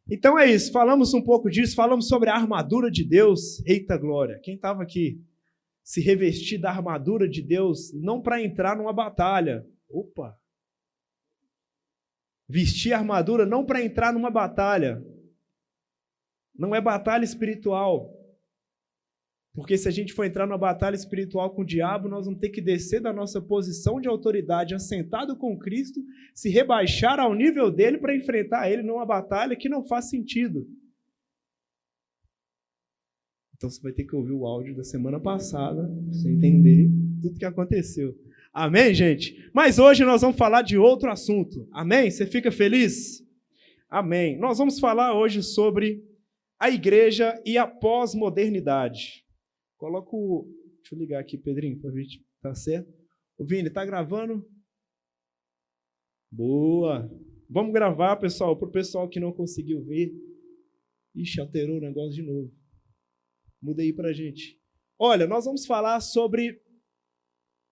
Então é isso, falamos um pouco disso, falamos sobre a armadura de Deus. Eita glória, quem estava aqui? Se revestir da armadura de Deus, não para entrar numa batalha. Opa! Vestir a armadura não para entrar numa batalha. Não é batalha espiritual. Porque se a gente for entrar numa batalha espiritual com o diabo, nós vamos ter que descer da nossa posição de autoridade, assentado com Cristo, se rebaixar ao nível dele para enfrentar ele numa batalha que não faz sentido. Então você vai ter que ouvir o áudio da semana passada para você entender tudo que aconteceu. Amém, gente? Mas hoje nós vamos falar de outro assunto. Amém? Você fica feliz? Amém. Nós vamos falar hoje sobre a igreja e a pós-modernidade. Coloca o... Deixa eu ligar aqui, Pedrinho, para ver se tá certo. O Vini, tá gravando? Boa. Vamos gravar, pessoal, para o pessoal que não conseguiu ver. Ixi, alterou o negócio de novo. Muda aí para a gente. Olha, nós vamos falar sobre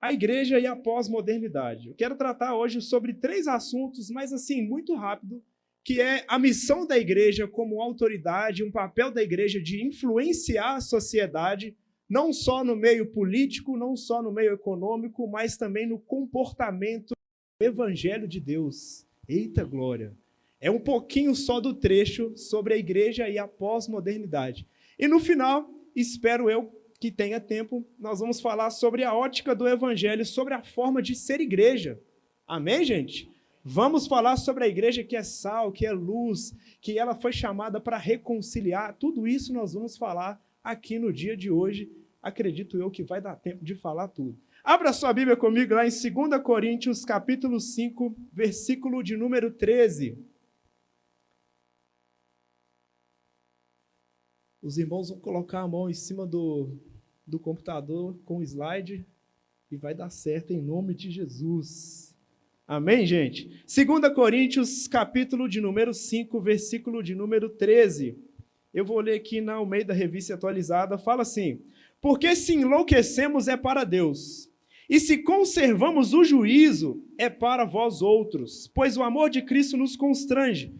a igreja e a pós-modernidade. Eu quero tratar hoje sobre 3 assuntos, mas assim, muito rápido, que é a missão da igreja como autoridade, um papel da igreja de influenciar a sociedade, não só no meio político, não só no meio econômico, mas também no comportamento do evangelho de Deus. Eita glória! É um pouquinho só do trecho sobre a igreja e a pós-modernidade. E no final, espero eu que tenha tempo, nós vamos falar sobre a ótica do evangelho, sobre a forma de ser igreja. Amém, gente? Vamos falar sobre a igreja que é sal, que é luz, que ela foi chamada para reconciliar. Tudo isso nós vamos falar aqui no dia de hoje. Acredito eu que vai dar tempo de falar tudo. Abra sua Bíblia comigo lá em 2 Coríntios, capítulo 5, versículo de número 13. Os irmãos vão colocar a mão em cima do computador com o slide e vai dar certo em nome de Jesus. Amém, gente? 2 Coríntios, capítulo de número 5, versículo de número 13. Eu vou ler aqui na Almeida Revista Atualizada. Fala assim: porque se enlouquecemos é para Deus, e se conservamos o juízo é para vós outros, pois o amor de Cristo nos constrange.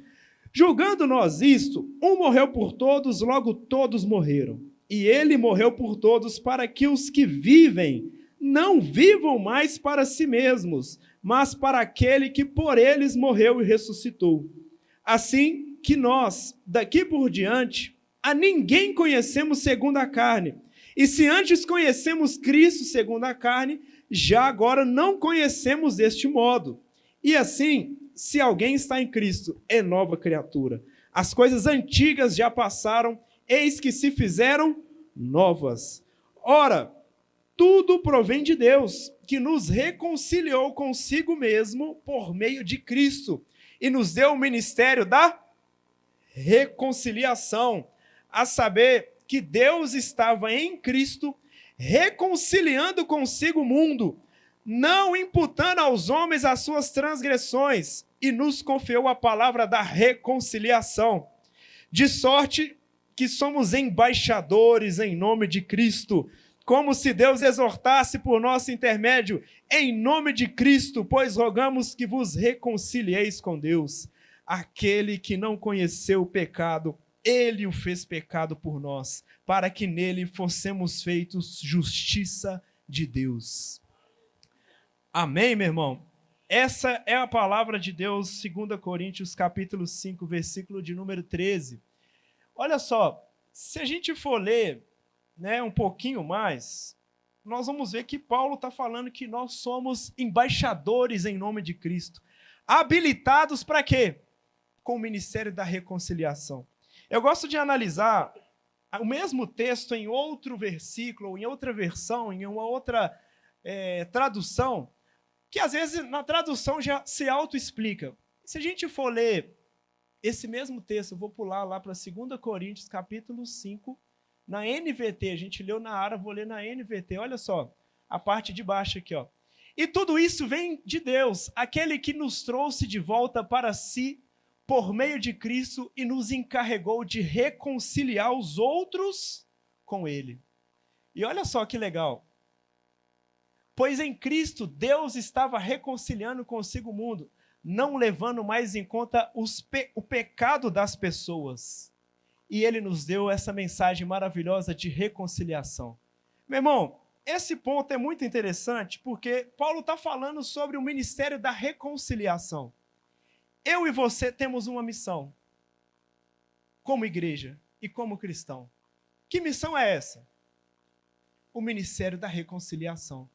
Julgando nós isto, um morreu por todos, logo todos morreram. E ele morreu por todos para que os que vivem não vivam mais para si mesmos, mas para aquele que por eles morreu e ressuscitou. Assim que nós, daqui por diante, a ninguém conhecemos segundo a carne. E se antes conhecemos Cristo segundo a carne, já agora não conhecemos deste modo. E assim, se alguém está em Cristo, é nova criatura. As coisas antigas já passaram, eis que se fizeram novas. Ora, tudo provém de Deus, que nos reconciliou consigo mesmo por meio de Cristo, e nos deu o ministério da reconciliação, a saber que Deus estava em Cristo, reconciliando consigo o mundo, não imputando aos homens as suas transgressões, e nos confiou a palavra da reconciliação, de sorte que somos embaixadores em nome de Cristo, como se Deus exortasse por nosso intermédio, em nome de Cristo, pois rogamos que vos reconcilieis com Deus. Aquele que não conheceu o pecado, ele o fez pecado por nós, para que nele fossemos feitos justiça de Deus. Amém, meu irmão? Essa é a palavra de Deus, 2 Coríntios, capítulo 5, versículo de número 13. Olha só, se a gente for ler, um pouquinho mais, nós vamos ver que Paulo está falando que nós somos embaixadores em nome de Cristo. Habilitados para quê? Com o ministério da reconciliação. Eu gosto de analisar o mesmo texto em outro versículo, ou em outra versão, em uma outra tradução, que às vezes na tradução já se auto-explica. Se a gente for ler esse mesmo texto, eu vou pular lá para 2 Coríntios, capítulo 5, na NVT, a gente leu na Ara, vou ler na NVT, olha só, a parte de baixo aqui, ó. E tudo isso vem de Deus, aquele que nos trouxe de volta para si, por meio de Cristo, e nos encarregou de reconciliar os outros com Ele. E olha só que legal. Pois em Cristo, Deus estava reconciliando consigo o mundo, não levando mais em conta o pecado das pessoas. E ele nos deu essa mensagem maravilhosa de reconciliação. Meu irmão, esse ponto é muito interessante porque Paulo está falando sobre o ministério da reconciliação. Eu e você temos uma missão, como igreja e como cristão. Que missão é essa? O ministério da reconciliação.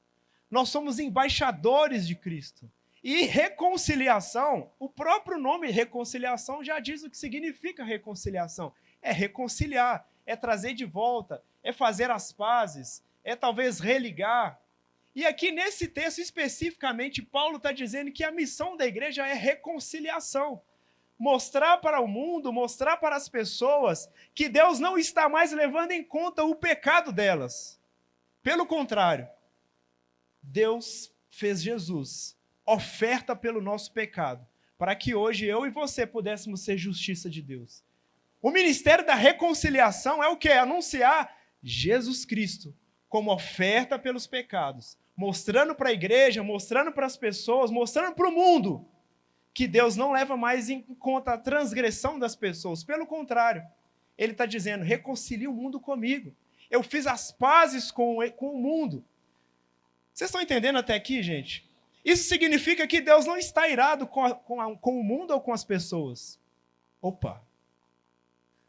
Nós somos embaixadores de Cristo. E reconciliação, o próprio nome reconciliação já diz o que significa reconciliação. É reconciliar, é trazer de volta, é fazer as pazes, é talvez religar. E aqui nesse texto especificamente, Paulo está dizendo que a missão da igreja é reconciliação. Mostrar para o mundo, mostrar para as pessoas que Deus não está mais levando em conta o pecado delas. Pelo contrário, Deus fez Jesus oferta pelo nosso pecado, para que hoje eu e você pudéssemos ser justiça de Deus. O ministério da reconciliação é o quê? Anunciar Jesus Cristo como oferta pelos pecados, mostrando para a igreja, mostrando para as pessoas, mostrando para o mundo que Deus não leva mais em conta a transgressão das pessoas. Pelo contrário, ele está dizendo, reconcilie o mundo comigo. Eu fiz as pazes com o mundo. Vocês estão entendendo até aqui, gente? Isso significa que Deus não está irado com o mundo ou com as pessoas. Opa!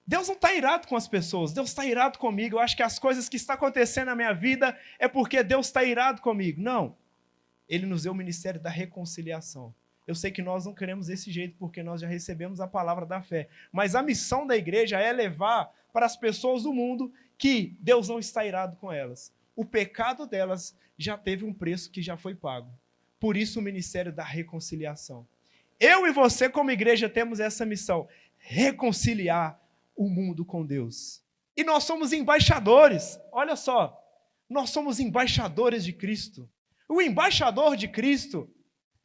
Deus não está irado com as pessoas, Deus está irado comigo. Eu acho que as coisas que estão acontecendo na minha vida é porque Deus está irado comigo. Não. Ele nos deu o ministério da reconciliação. Eu sei que nós não queremos desse jeito porque nós já recebemos a palavra da fé. Mas a missão da igreja é levar para as pessoas do mundo que Deus não está irado com elas. O pecado delas já teve um preço que já foi pago. Por isso o ministério da reconciliação. Eu e você como igreja temos essa missão, reconciliar o mundo com Deus. E nós somos embaixadores, olha só, nós somos embaixadores de Cristo. O embaixador de Cristo,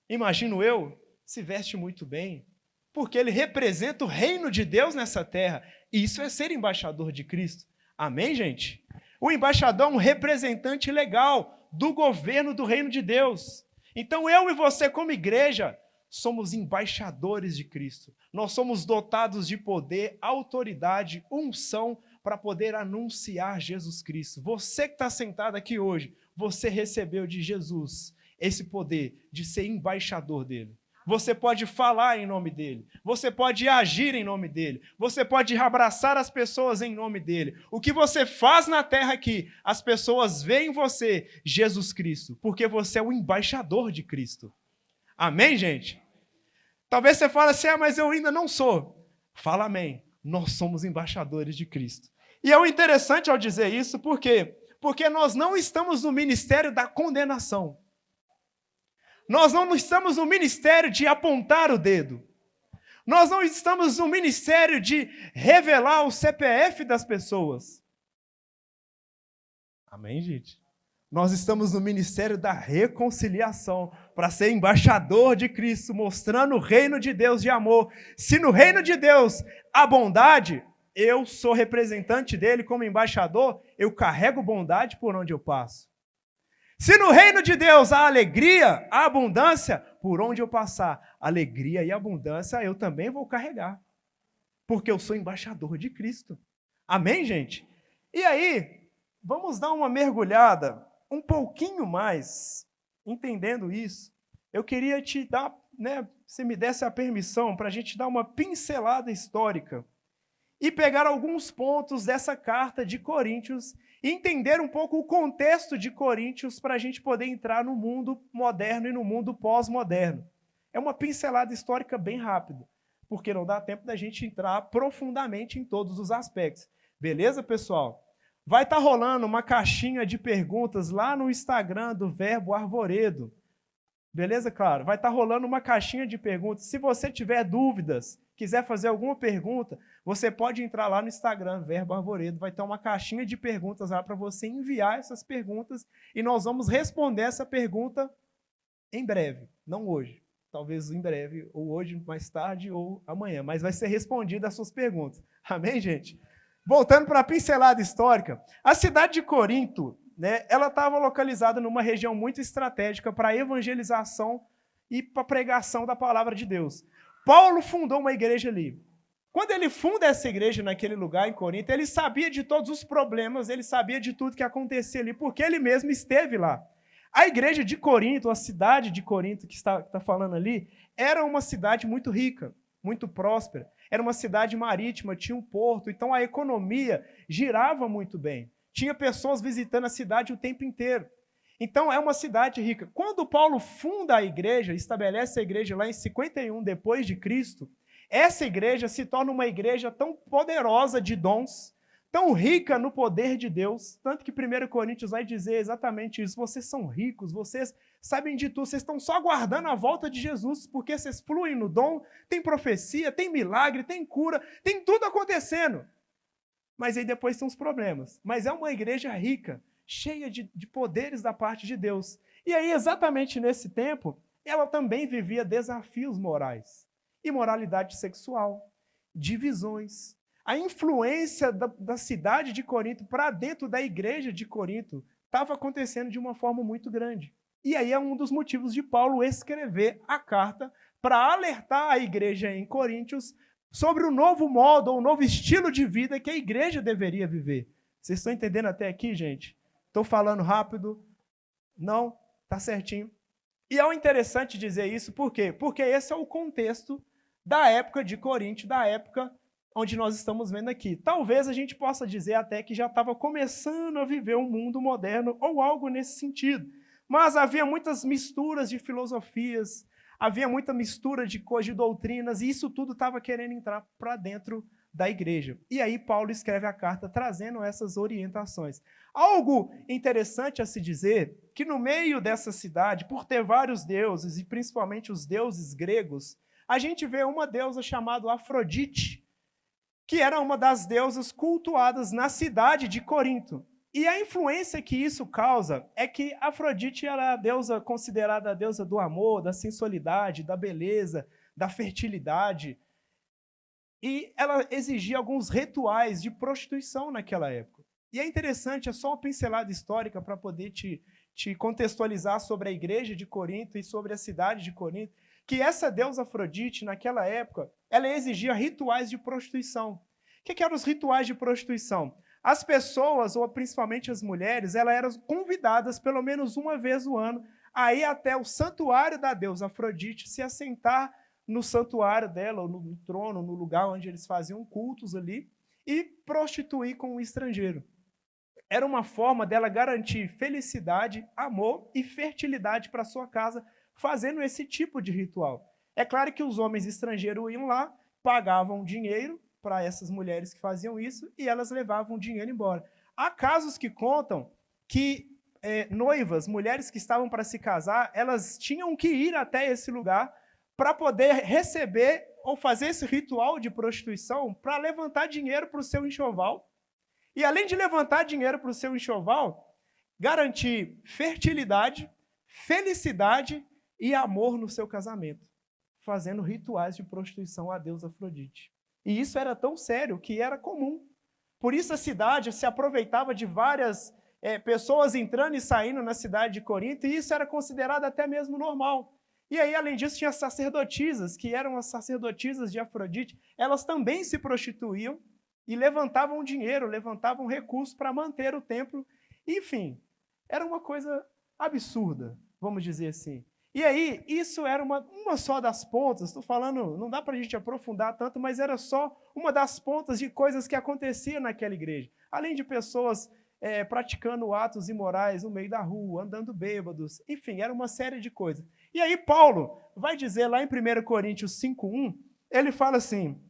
imagino eu, se veste muito bem, porque ele representa o reino de Deus nessa terra. E isso é ser embaixador de Cristo. Amém, gente? O embaixador é um representante legal do governo do reino de Deus. Então eu e você como igreja somos embaixadores de Cristo. Nós somos dotados de poder, autoridade, unção para poder anunciar Jesus Cristo. Você que está sentado aqui hoje, você recebeu de Jesus esse poder de ser embaixador dele. Você pode falar em nome dele, você pode agir em nome dele, você pode abraçar as pessoas em nome dele. O que você faz na terra aqui, as pessoas veem em você Jesus Cristo, porque você é o embaixador de Cristo. Amém, gente? Talvez você fale assim, mas eu ainda não sou. Fala amém. Nós somos embaixadores de Cristo. E é o interessante ao dizer isso, por quê? Porque nós não estamos no ministério da condenação. Nós não estamos no ministério de apontar o dedo. Nós não estamos no ministério de revelar o CPF das pessoas. Amém, gente? Nós estamos no ministério da reconciliação, para ser embaixador de Cristo, mostrando o reino de Deus de amor. Se no reino de Deus há bondade, eu sou representante dele como embaixador, eu carrego bondade por onde eu passo. Se no reino de Deus há alegria, há abundância, por onde eu passar, alegria e abundância eu também vou carregar. Porque eu sou embaixador de Cristo. Amém, gente? E aí, vamos dar uma mergulhada um pouquinho mais, entendendo isso. Eu queria te dar, se me desse a permissão, para a gente dar uma pincelada histórica e pegar alguns pontos dessa carta de Coríntios e entender um pouco o contexto de Coríntios para a gente poder entrar no mundo moderno e no mundo pós-moderno. É uma pincelada histórica bem rápida, porque não dá tempo da gente entrar profundamente em todos os aspectos. Beleza, pessoal? Vai estar rolando uma caixinha de perguntas lá no Instagram do Verbo Arvoredo. Beleza, claro? Vai estar rolando uma caixinha de perguntas. Se você tiver dúvidas, quiser fazer alguma pergunta, você pode entrar lá no Instagram, Verbo Arvoredo. Vai ter uma caixinha de perguntas lá para você enviar essas perguntas e nós vamos responder essa pergunta em breve. Não hoje. Talvez em breve, ou hoje, mais tarde, ou amanhã. Mas vai ser respondida as suas perguntas. Amém, gente? Voltando para a pincelada histórica, a cidade de Corinto, ela estava localizada numa região muito estratégica para a evangelização e para a pregação da palavra de Deus. Paulo fundou uma igreja ali. Quando ele funda essa igreja naquele lugar, em Corinto, ele sabia de todos os problemas, ele sabia de tudo que acontecia ali, porque ele mesmo esteve lá. A igreja de Corinto, a cidade de Corinto que está falando ali, era uma cidade muito rica, muito próspera. Era uma cidade marítima, tinha um porto, então a economia girava muito bem. Tinha pessoas visitando a cidade o tempo inteiro. Então é uma cidade rica. Quando Paulo funda a igreja, estabelece a igreja lá em 51 depois de Cristo, essa igreja se torna uma igreja tão poderosa de dons, tão rica no poder de Deus, tanto que 1 Coríntios vai dizer exatamente isso. Vocês são ricos, vocês sabem de tudo, vocês estão só aguardando a volta de Jesus, porque vocês fluem no dom, tem profecia, tem milagre, tem cura, tem tudo acontecendo. Mas aí depois tem os problemas. Mas é uma igreja rica, cheia de poderes da parte de Deus. E aí, exatamente nesse tempo, ela também vivia desafios morais. Imoralidade sexual, divisões. A influência da cidade de Corinto para dentro da igreja de Corinto estava acontecendo de uma forma muito grande. E aí é um dos motivos de Paulo escrever a carta para alertar a igreja em Coríntios sobre o novo modo, ou o novo estilo de vida que a igreja deveria viver. Vocês estão entendendo até aqui, gente? Estou falando rápido? Não? Tá certinho. E é interessante dizer isso, por quê? Porque esse é o contexto da época de Corinto, da época onde nós estamos vendo aqui. Talvez a gente possa dizer até que já estava começando a viver um mundo moderno ou algo nesse sentido. Mas havia muitas misturas de filosofias, havia muita mistura de coisas, de doutrinas, e isso tudo estava querendo entrar para dentro da igreja. E aí Paulo escreve a carta trazendo essas orientações. Algo interessante a se dizer, que no meio dessa cidade, por ter vários deuses, e principalmente os deuses gregos, a gente vê uma deusa chamada Afrodite, que era uma das deusas cultuadas na cidade de Corinto. E a influência que isso causa é que Afrodite era a deusa considerada a deusa do amor, da sensualidade, da beleza, da fertilidade. E ela exigia alguns rituais de prostituição naquela época. E é interessante, é só uma pincelada histórica para poder te contextualizar sobre a igreja de Corinto e sobre a cidade de Corinto, que essa deusa Afrodite, naquela época, ela exigia rituais de prostituição. O que eram os rituais de prostituição? As pessoas, ou principalmente as mulheres, elas eram convidadas pelo menos uma vez no ano a ir até o santuário da deusa Afrodite, se assentar no santuário dela, ou no trono, no lugar onde eles faziam cultos ali, e prostituir com o estrangeiro. Era uma forma dela garantir felicidade, amor e fertilidade para sua casa, fazendo esse tipo de ritual. É claro que os homens estrangeiros iam lá, pagavam dinheiro para essas mulheres que faziam isso e elas levavam o dinheiro embora. Há casos que contam que noivas, mulheres que estavam para se casar, elas tinham que ir até esse lugar para poder receber ou fazer esse ritual de prostituição para levantar dinheiro para o seu enxoval. E além de levantar dinheiro para o seu enxoval, garantir fertilidade, felicidade e amor no seu casamento, fazendo rituais de prostituição à deusa Afrodite. E isso era tão sério que era comum. Por isso a cidade se aproveitava de várias pessoas entrando e saindo na cidade de Corinto, e isso era considerado até mesmo normal. E aí, além disso, tinha as sacerdotisas, que eram as sacerdotisas de Afrodite, elas também se prostituíam e levantavam dinheiro, levantavam recursos para manter o templo. Enfim, era uma coisa absurda, vamos dizer assim. E aí, isso era uma só das pontas, estou falando, não dá para a gente aprofundar tanto, mas era só uma das pontas de coisas que aconteciam naquela igreja. Além de pessoas praticando atos imorais no meio da rua, andando bêbados, enfim, era uma série de coisas. E aí Paulo vai dizer lá em 1 Coríntios 5:1, ele fala assim,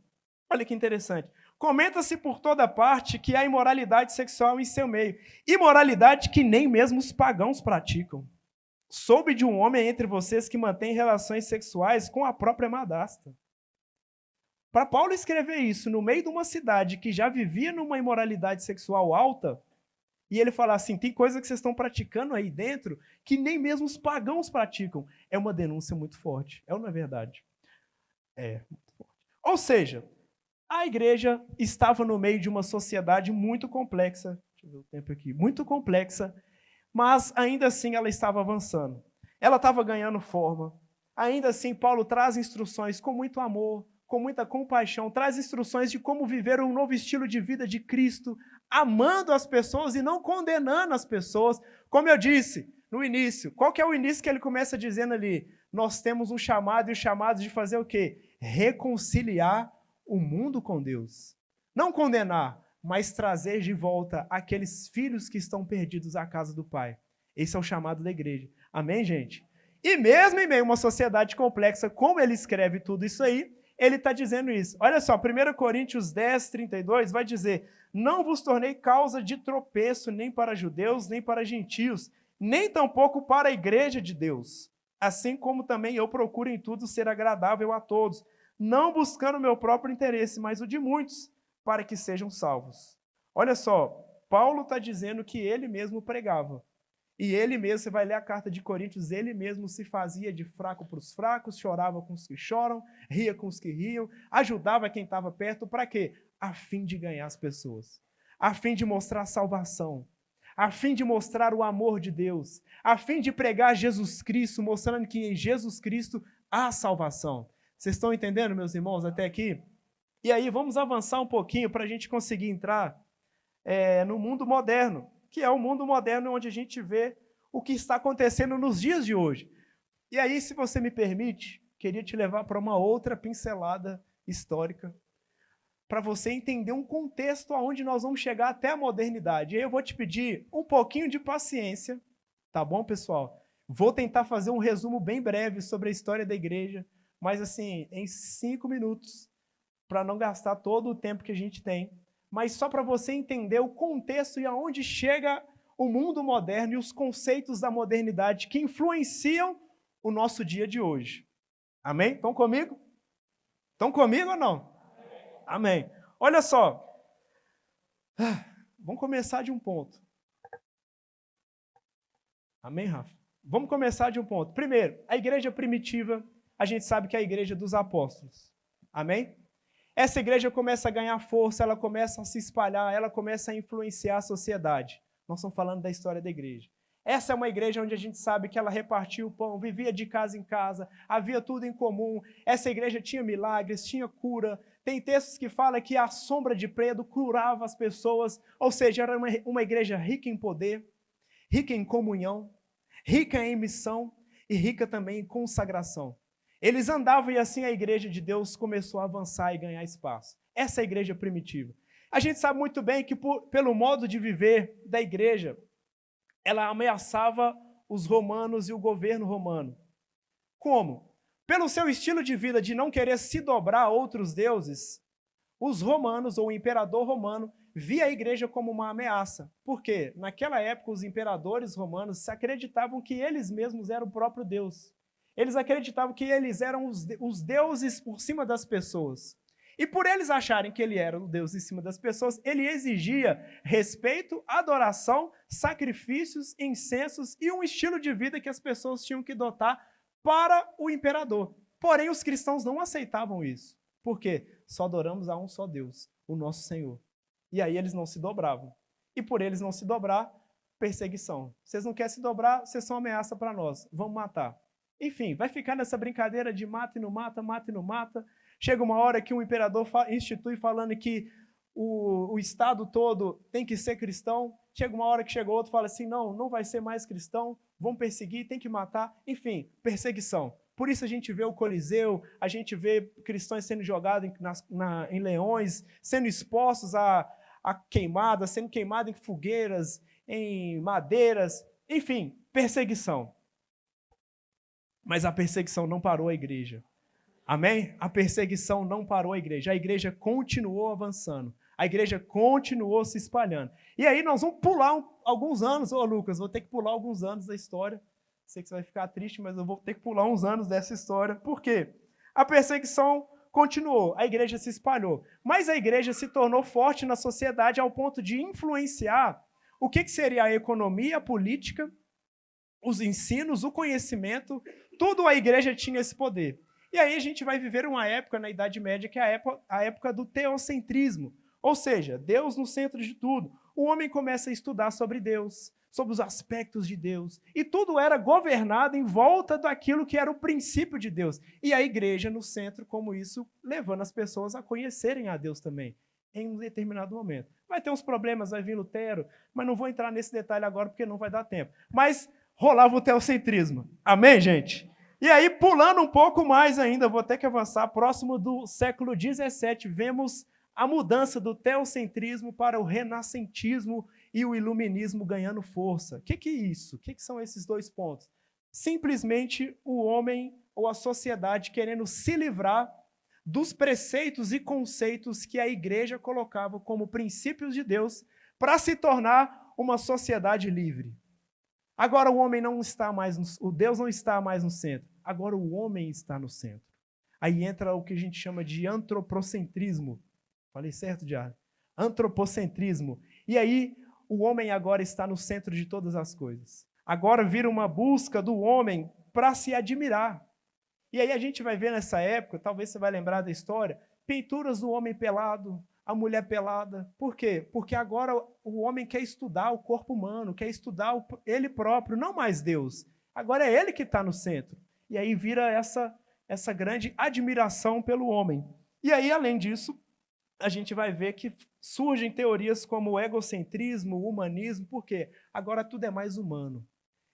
olha que interessante, comenta-se por toda parte que há imoralidade sexual em seu meio, imoralidade que nem mesmo os pagãos praticam. Soube de um homem entre vocês que mantém relações sexuais com a própria madrasta. Para Paulo escrever isso no meio de uma cidade que já vivia numa imoralidade sexual alta, e ele falar assim, tem coisa que vocês estão praticando aí dentro que nem mesmo os pagãos praticam. É uma denúncia muito forte. É ou não é verdade? É, muito forte. Ou seja, a igreja estava no meio de uma sociedade muito complexa, deixa eu ver o tempo aqui, muito complexa, mas ainda assim ela estava avançando. Ela estava ganhando forma, ainda assim Paulo traz instruções com muito amor, com muita compaixão, traz instruções de como viver um novo estilo de vida de Cristo, amando as pessoas e não condenando as pessoas. Como eu disse no início, qual que é o início que ele começa dizendo ali? Nós temos um chamado, e o chamado de fazer o quê? Reconciliar o mundo com Deus. Não condenar, mas trazer de volta aqueles filhos que estão perdidos à casa do Pai. Esse é o chamado da igreja. Amém, gente? E mesmo em meio a uma sociedade complexa, como ele escreve tudo isso aí, ele está dizendo isso. Olha só, 1 Coríntios 10, 32 vai dizer: não vos tornei causa de tropeço nem para judeus, nem para gentios, nem tampouco para a igreja de Deus. Assim como também eu procuro em tudo ser agradável a todos, não buscando o meu próprio interesse, mas o de muitos, para que sejam salvos. Olha só, Paulo está dizendo que ele mesmo pregava. E ele mesmo, você vai ler a carta de Coríntios, ele mesmo se fazia de fraco para os fracos, chorava com os que choram, ria com os que riam, ajudava quem estava perto, para quê? A fim de ganhar as pessoas, a fim de mostrar a salvação, a fim de mostrar o amor de Deus, a fim de pregar Jesus Cristo, mostrando que em Jesus Cristo há salvação. Vocês estão entendendo, meus irmãos, até aqui? E aí, vamos avançar um pouquinho para a gente conseguir entrar no mundo moderno, que é o mundo moderno onde a gente vê o que está acontecendo nos dias de hoje. E aí, se você me permite, queria te levar para uma outra pincelada histórica, para você entender um contexto aonde nós vamos chegar até a modernidade. E aí eu vou te pedir um pouquinho de paciência, tá bom, pessoal? Vou tentar fazer um resumo bem breve sobre a história da igreja, mas assim, em 5 minutos, para não gastar todo o tempo que a gente tem, mas só para você entender o contexto e aonde chega o mundo moderno e os conceitos da modernidade que influenciam o nosso dia de hoje. Amém? Estão comigo? Estão comigo ou não? Amém. Olha só. Vamos começar de um ponto. Amém, Rafa? Vamos começar de um ponto. Primeiro, a igreja primitiva, a gente sabe que é a igreja dos apóstolos. Amém? Essa igreja começa a ganhar força, ela começa a se espalhar, ela começa a influenciar a sociedade. Nós estamos falando da história da igreja. Essa é uma igreja onde a gente sabe que ela repartia o pão, vivia de casa em casa, havia tudo em comum. Essa igreja tinha milagres, tinha cura. Tem textos que falam que a sombra de Pedro curava as pessoas, ou seja, era uma igreja rica em poder, rica em comunhão, rica em missão e rica também em consagração. Eles andavam e assim a igreja de Deus começou a avançar e ganhar espaço. Essa é a igreja primitiva. A gente sabe muito bem que pelo modo de viver da igreja, ela ameaçava os romanos e o governo romano. Como? Pelo seu estilo de vida de não querer se dobrar a outros deuses, os romanos ou o imperador romano via a igreja como uma ameaça. Por quê? Naquela época os imperadores romanos se acreditavam que eles mesmos eram o próprio Deus. Eles acreditavam que eles eram os deuses por cima das pessoas. E por eles acharem que ele era o Deus em cima das pessoas, ele exigia respeito, adoração, sacrifícios, incensos e um estilo de vida que as pessoas tinham que adotar para o imperador. Porém, os cristãos não aceitavam isso. Por quê? Só adoramos a um só Deus, o nosso Senhor. E aí eles não se dobravam. E por eles não se dobrar, perseguição. Vocês não querem se dobrar, vocês são ameaça para nós. Vamos matar. Enfim, vai ficar nessa brincadeira de mata e não mata, mata e não mata. Chega uma hora que um imperador institui falando que o Estado todo tem que ser cristão. Chega uma hora que chega outro e fala assim, não vai ser mais cristão, vão perseguir, tem que matar. Enfim, perseguição. Por isso a gente vê o Coliseu, a gente vê cristãos sendo jogados em leões, sendo expostos a queimadas, sendo queimados em fogueiras, em madeiras. Enfim, perseguição. Mas a perseguição não parou a igreja. Amém? A perseguição não parou a igreja continuou avançando, a igreja continuou se espalhando. E aí nós vamos pular alguns anos, Lucas, vou ter que pular alguns anos da história, sei que você vai ficar triste, mas eu vou ter que pular uns anos dessa história. Por quê? A perseguição continuou, a igreja se espalhou, mas a igreja se tornou forte na sociedade ao ponto de influenciar o que seria a economia, a política, os ensinos, o conhecimento, tudo a igreja tinha esse poder. E aí a gente vai viver uma época na Idade Média que é a época do teocentrismo, ou seja, Deus no centro de tudo. o homem começa a estudar sobre Deus, sobre os aspectos de Deus, e tudo era governado em volta daquilo que era o princípio de Deus. E a igreja no centro, como isso, levando as pessoas a conhecerem a Deus também, em um determinado momento. Vai ter uns problemas, vai vir Lutero, mas não vou entrar nesse detalhe agora porque não vai dar tempo. Mas rolava o teocentrismo. Amém, gente? E aí, pulando um pouco mais ainda, vou ter que avançar, próximo do século XVII, vemos a mudança do teocentrismo para o renascentismo e o iluminismo ganhando força. O que é isso? O que são esses dois pontos? Simplesmente o homem ou a sociedade querendo se livrar dos preceitos e conceitos que a igreja colocava como princípios de Deus para se tornar uma sociedade livre. Agora o homem não está mais, o Deus não está mais no centro. Agora o homem está no centro. Aí entra o que a gente chama de antropocentrismo. Falei certo, Diário? Antropocentrismo. E aí o homem agora está no centro de todas as coisas. Agora vira uma busca do homem para se admirar. E aí a gente vai ver nessa época, talvez você vai lembrar da história, pinturas do homem pelado, a mulher pelada. Por quê? Porque agora o homem quer estudar o corpo humano, quer estudar ele próprio, não mais Deus. Agora é ele que está no centro. E aí vira essa grande admiração pelo homem. E aí, além disso, a gente vai ver que surgem teorias como o egocentrismo, o humanismo, por quê? Agora tudo é mais humano.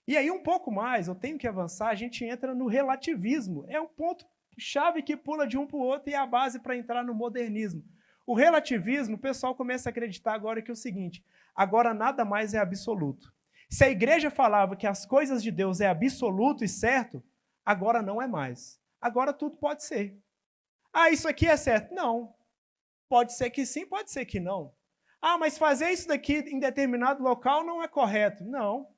E aí, um pouco mais, eu tenho que avançar, a gente entra no relativismo. É um ponto-chave que pula de um para o outro e é a base para entrar no modernismo. O relativismo, o pessoal começa a acreditar agora que é o seguinte, agora nada mais é absoluto. Se a igreja falava que as coisas de Deus é absoluto e certo, agora não é mais. Agora tudo pode ser. Ah, isso aqui é certo? Não. Pode ser que sim, pode ser que não. Ah, mas fazer isso daqui em determinado local não é correto. Não.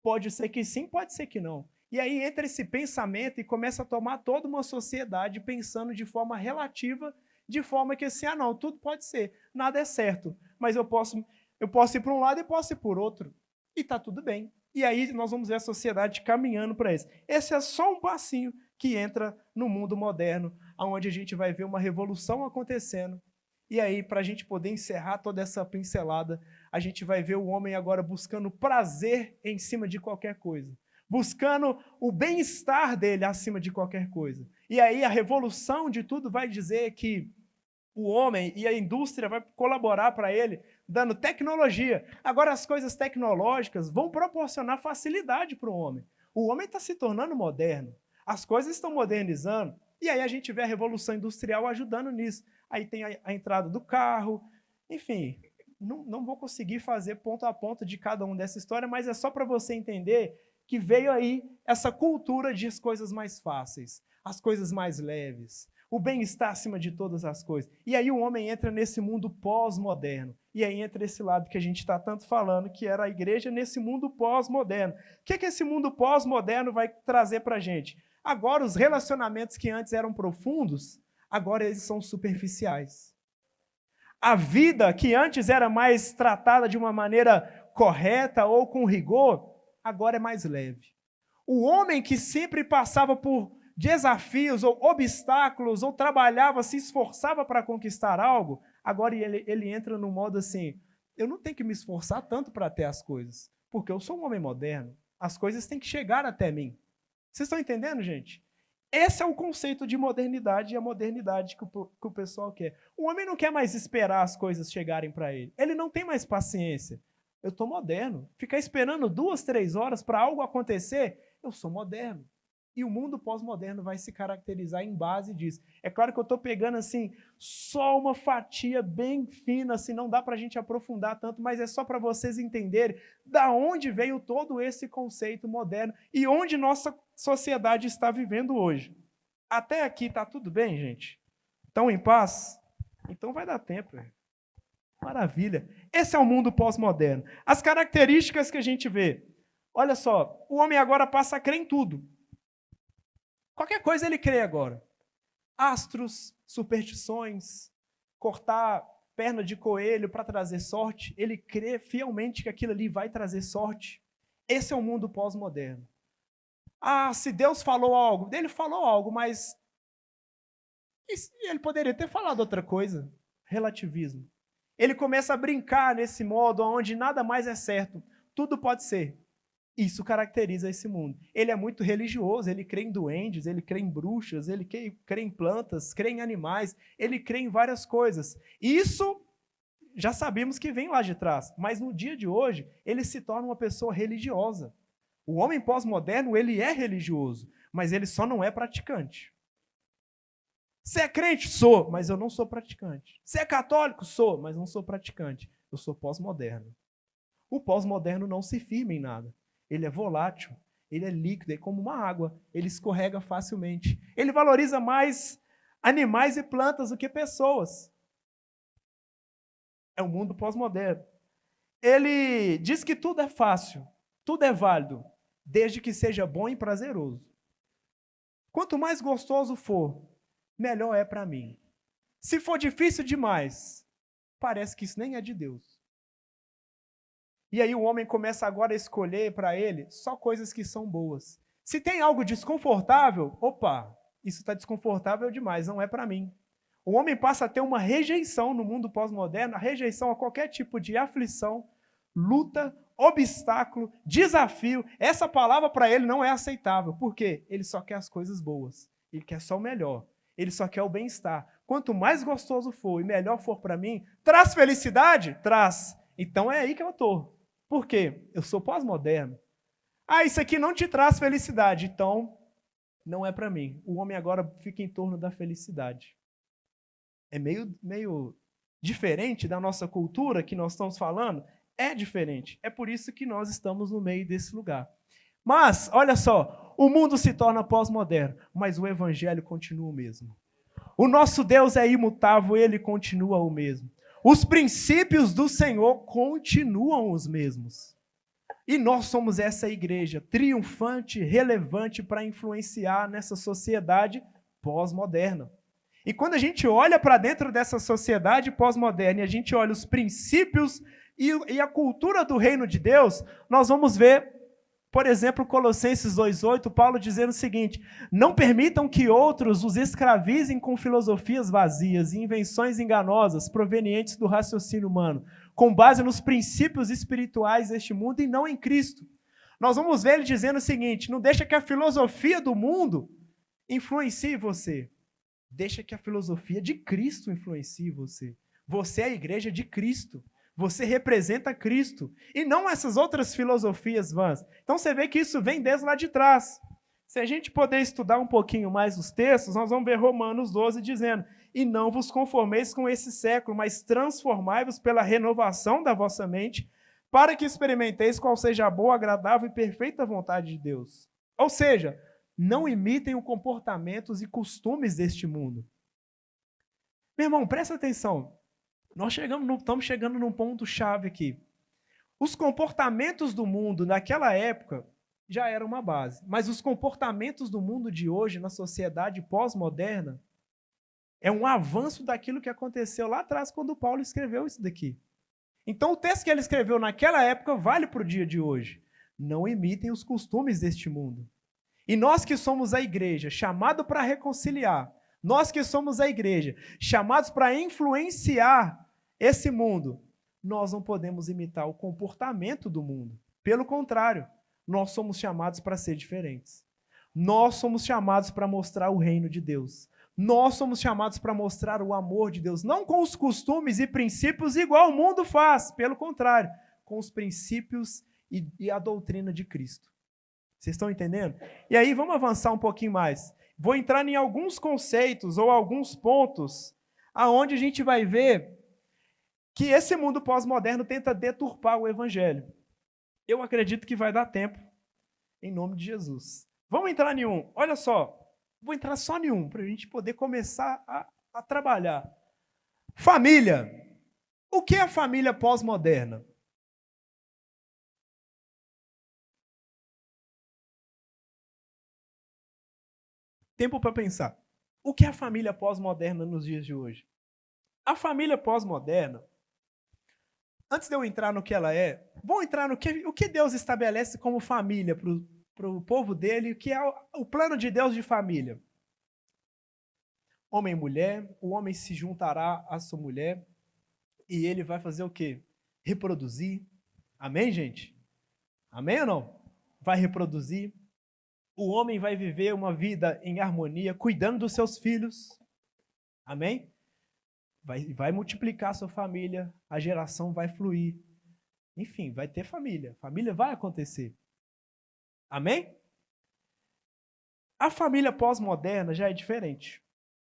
Pode ser que sim, pode ser que não. E aí entra esse pensamento e começa a tomar toda uma sociedade pensando de forma relativa, de forma que assim, não, tudo pode ser, nada é certo, mas eu posso ir para um lado e posso ir por outro. E está tudo bem. E aí nós vamos ver a sociedade caminhando para isso. Esse é só um passinho que entra no mundo moderno, onde a gente vai ver uma revolução acontecendo. E aí, para a gente poder encerrar toda essa pincelada, a gente vai ver o homem agora buscando prazer em cima de qualquer coisa, buscando o bem-estar dele acima de qualquer coisa. E aí a revolução de tudo vai dizer que o homem e a indústria vai colaborar para ele, dando tecnologia. Agora as coisas tecnológicas vão proporcionar facilidade para o homem. O homem está se tornando moderno, as coisas estão modernizando, e aí a gente vê a revolução industrial ajudando nisso. Aí tem a entrada do carro, enfim, não vou conseguir fazer ponto a ponto de cada um dessa história, mas é só para você entender que veio aí essa cultura de as coisas mais fáceis, as coisas mais leves, o bem-estar acima de todas as coisas. E aí o homem entra nesse mundo pós-moderno. E aí entra esse lado que a gente está tanto falando, que era a igreja nesse mundo pós-moderno. O que esse mundo pós-moderno vai trazer para a gente? Agora, os relacionamentos que antes eram profundos, agora eles são superficiais. A vida que antes era mais tratada de uma maneira correta ou com rigor, agora é mais leve. O homem que sempre passava por desafios ou obstáculos, ou trabalhava, se esforçava para conquistar algo, agora ele entra no modo assim, eu não tenho que me esforçar tanto para ter as coisas, porque eu sou um homem moderno, as coisas têm que chegar até mim. Vocês estão entendendo, gente? Esse é o conceito de modernidade e a modernidade que o pessoal quer. O homem não quer mais esperar as coisas chegarem para ele. Ele não tem mais paciência. Eu estou moderno. Ficar esperando 2, 3 horas para algo acontecer, eu sou moderno. E o mundo pós-moderno vai se caracterizar em base disso. É claro que eu estou pegando assim, só uma fatia bem fina, assim, não dá para a gente aprofundar tanto, mas é só para vocês entenderem da onde veio todo esse conceito moderno e onde nossa sociedade está vivendo hoje. Até aqui está tudo bem, gente? Estão em paz? Então vai dar tempo. Maravilha. Esse é o mundo pós-moderno. As características que a gente vê. Olha só, o homem agora passa a crer em tudo. Qualquer coisa ele crê agora. Astros, superstições, cortar perna de coelho para trazer sorte, ele crê fielmente que aquilo ali vai trazer sorte. Esse é o mundo pós-moderno. Ah, se Deus falou algo, ele falou algo, mas ele poderia ter falado outra coisa. Relativismo. Ele começa a brincar nesse modo onde nada mais é certo. Tudo pode ser. Isso caracteriza esse mundo. Ele é muito religioso, ele crê em duendes, ele crê em bruxas, ele crê em plantas, crê em animais, ele crê em várias coisas. Isso já sabemos que vem lá de trás, mas no dia de hoje ele se torna uma pessoa religiosa. O homem pós-moderno, ele é religioso, mas ele só não é praticante. Você é crente? Sou, mas eu não sou praticante. Você é católico? Sou, mas não sou praticante. Eu sou pós-moderno. O pós-moderno não se firma em nada. Ele é volátil, ele é líquido, é como uma água. Ele escorrega facilmente. Ele valoriza mais animais e plantas do que pessoas. É o mundo pós-moderno. Ele diz que tudo é fácil, tudo é válido, desde que seja bom e prazeroso. Quanto mais gostoso for, melhor é para mim. Se for difícil demais, parece que isso nem é de Deus. E aí o homem começa agora a escolher para ele só coisas que são boas. Se tem algo desconfortável, opa, isso está desconfortável demais, não é para mim. O homem passa a ter uma rejeição no mundo pós-moderno, a rejeição a qualquer tipo de aflição, luta, obstáculo, desafio. Essa palavra para ele não é aceitável. Por quê? Ele só quer as coisas boas. Ele quer só o melhor. Ele só quer o bem-estar. Quanto mais gostoso for e melhor for para mim, traz felicidade? Traz. Então é aí que eu estou. Por quê? Eu sou pós-moderno. Ah, isso aqui não te traz felicidade. Então, não é para mim. O homem agora fica em torno da felicidade. É meio diferente da nossa cultura que nós estamos falando? É diferente. É por isso que nós estamos no meio desse lugar. Mas, olha só, o mundo se torna pós-moderno, mas o evangelho continua o mesmo. O nosso Deus é imutável, ele continua o mesmo. Os princípios do Senhor continuam os mesmos. E nós somos essa igreja triunfante, relevante para influenciar nessa sociedade pós-moderna. E quando a gente olha para dentro dessa sociedade pós-moderna e a gente olha os princípios e a cultura do reino de Deus, nós vamos ver, por exemplo, Colossenses 2,8, Paulo dizendo o seguinte: não permitam que outros os escravizem com filosofias vazias e invenções enganosas provenientes do raciocínio humano, com base nos princípios espirituais deste mundo e não em Cristo. Nós vamos ver ele dizendo o seguinte: não deixa que a filosofia do mundo influencie você. Deixa que a filosofia de Cristo influencie você. Você é a igreja de Cristo. Você representa Cristo. E não essas outras filosofias vãs. Então você vê que isso vem desde lá de trás. Se a gente puder estudar um pouquinho mais os textos, nós vamos ver Romanos 12 dizendo: e não vos conformeis com esse século, mas transformai-vos pela renovação da vossa mente, para que experimenteis qual seja a boa, agradável e perfeita vontade de Deus. Ou seja, não imitem os comportamentos e costumes deste mundo. Meu irmão, presta atenção. Nós estamos chegando num ponto-chave aqui. Os comportamentos do mundo naquela época já eram uma base. Mas os comportamentos do mundo de hoje, na sociedade pós-moderna, é um avanço daquilo que aconteceu lá atrás, quando Paulo escreveu isso daqui. Então, o texto que ele escreveu naquela época vale para o dia de hoje. Não imitem os costumes deste mundo. E nós que somos a igreja, chamados para reconciliar, nós que somos a igreja, chamados para influenciar esse mundo, nós não podemos imitar o comportamento do mundo. Pelo contrário, nós somos chamados para ser diferentes. Nós somos chamados para mostrar o reino de Deus. Nós somos chamados para mostrar o amor de Deus, não com os costumes e princípios igual o mundo faz, pelo contrário, com os princípios e a doutrina de Cristo. Vocês estão entendendo? E aí, vamos avançar um pouquinho mais. Vou entrar em alguns conceitos ou alguns pontos aonde a gente vai ver que esse mundo pós-moderno tenta deturpar o evangelho. Eu acredito que vai dar tempo, em nome de Jesus. Vamos entrar em um. Olha só, vou entrar só em um, para a gente poder começar a trabalhar. Família. O que é a família pós-moderna? Tempo para pensar. O que é a família pós-moderna nos dias de hoje? A família pós-moderna, antes de eu entrar no que ela é, vou entrar no o que Deus estabelece como família para o povo dele, o que é o plano de Deus de família. Homem e mulher, o homem se juntará à sua mulher, e ele vai fazer o quê? Reproduzir. Amém, gente? Amém ou não? Vai reproduzir. O homem vai viver uma vida em harmonia, cuidando dos seus filhos. Amém? Vai multiplicar a sua família, a geração vai fluir. Enfim, vai ter família. Família vai acontecer. Amém? A família pós-moderna já é diferente.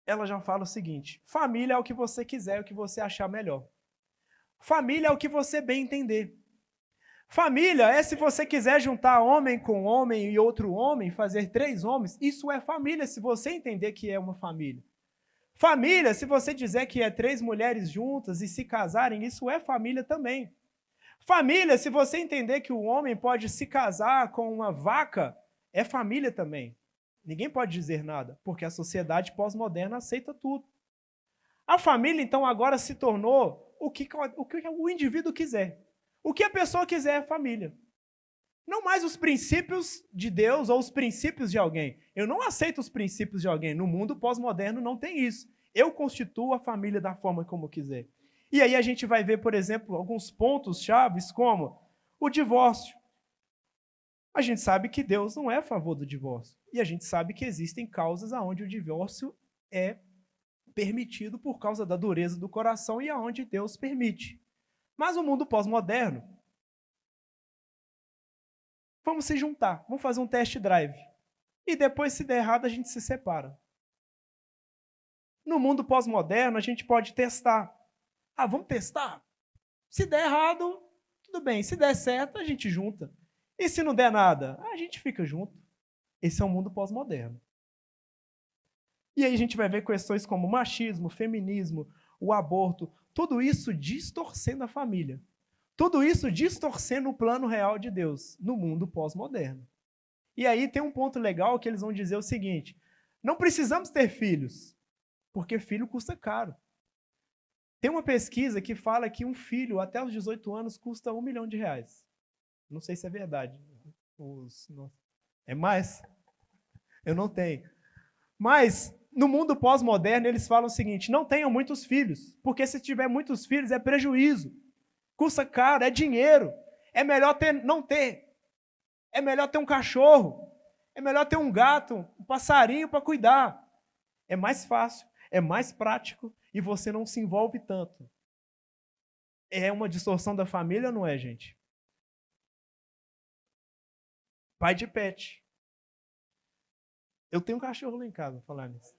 Ela já fala o seguinte: família é o que você quiser, é o que você achar melhor. Família é o que você bem entender. Família é se você quiser juntar homem com homem e outro homem, fazer 3 homens, isso é família, se você entender que é uma família. Família, se você dizer que é 3 mulheres juntas e se casarem, isso é família também. Família, se você entender que o homem pode se casar com uma vaca, é família também. Ninguém pode dizer nada, porque a sociedade pós-moderna aceita tudo. A família, então, agora se tornou o que o indivíduo quiser. O que a pessoa quiser é família. Não mais os princípios de Deus ou os princípios de alguém. Eu não aceito os princípios de alguém. No mundo pós-moderno não tem isso. Eu constituo a família da forma como eu quiser. E aí a gente vai ver, por exemplo, alguns pontos chaves como o divórcio. A gente sabe que Deus não é a favor do divórcio. E a gente sabe que existem causas onde o divórcio é permitido por causa da dureza do coração e aonde Deus permite. Mas o mundo pós-moderno, vamos se juntar, vamos fazer um test drive. E depois, se der errado, a gente se separa. No mundo pós-moderno, a gente pode testar. Ah, vamos testar? Se der errado, tudo bem. Se der certo, a gente junta. E se não der nada, a gente fica junto. Esse é o mundo pós-moderno. E aí a gente vai ver questões como machismo, feminismo, o aborto, tudo isso distorcendo a família. Tudo isso distorcendo o plano real de Deus no mundo pós-moderno. E aí tem um ponto legal que eles vão dizer o seguinte: não precisamos ter filhos, porque filho custa caro. Tem uma pesquisa que fala que um filho até os 18 anos custa R$1 milhão. Não sei se é verdade. É mais? Eu não tenho. Mas no mundo pós-moderno eles falam o seguinte: não tenham muitos filhos, porque se tiver muitos filhos é prejuízo. Custa caro, é dinheiro. É melhor não ter. É melhor ter um cachorro. É melhor ter um gato, um passarinho para cuidar. É mais fácil, é mais prático e você não se envolve tanto. É uma distorção da família ou não é, gente? Pai de pet. Eu tenho um cachorro lá em casa, falar nisso.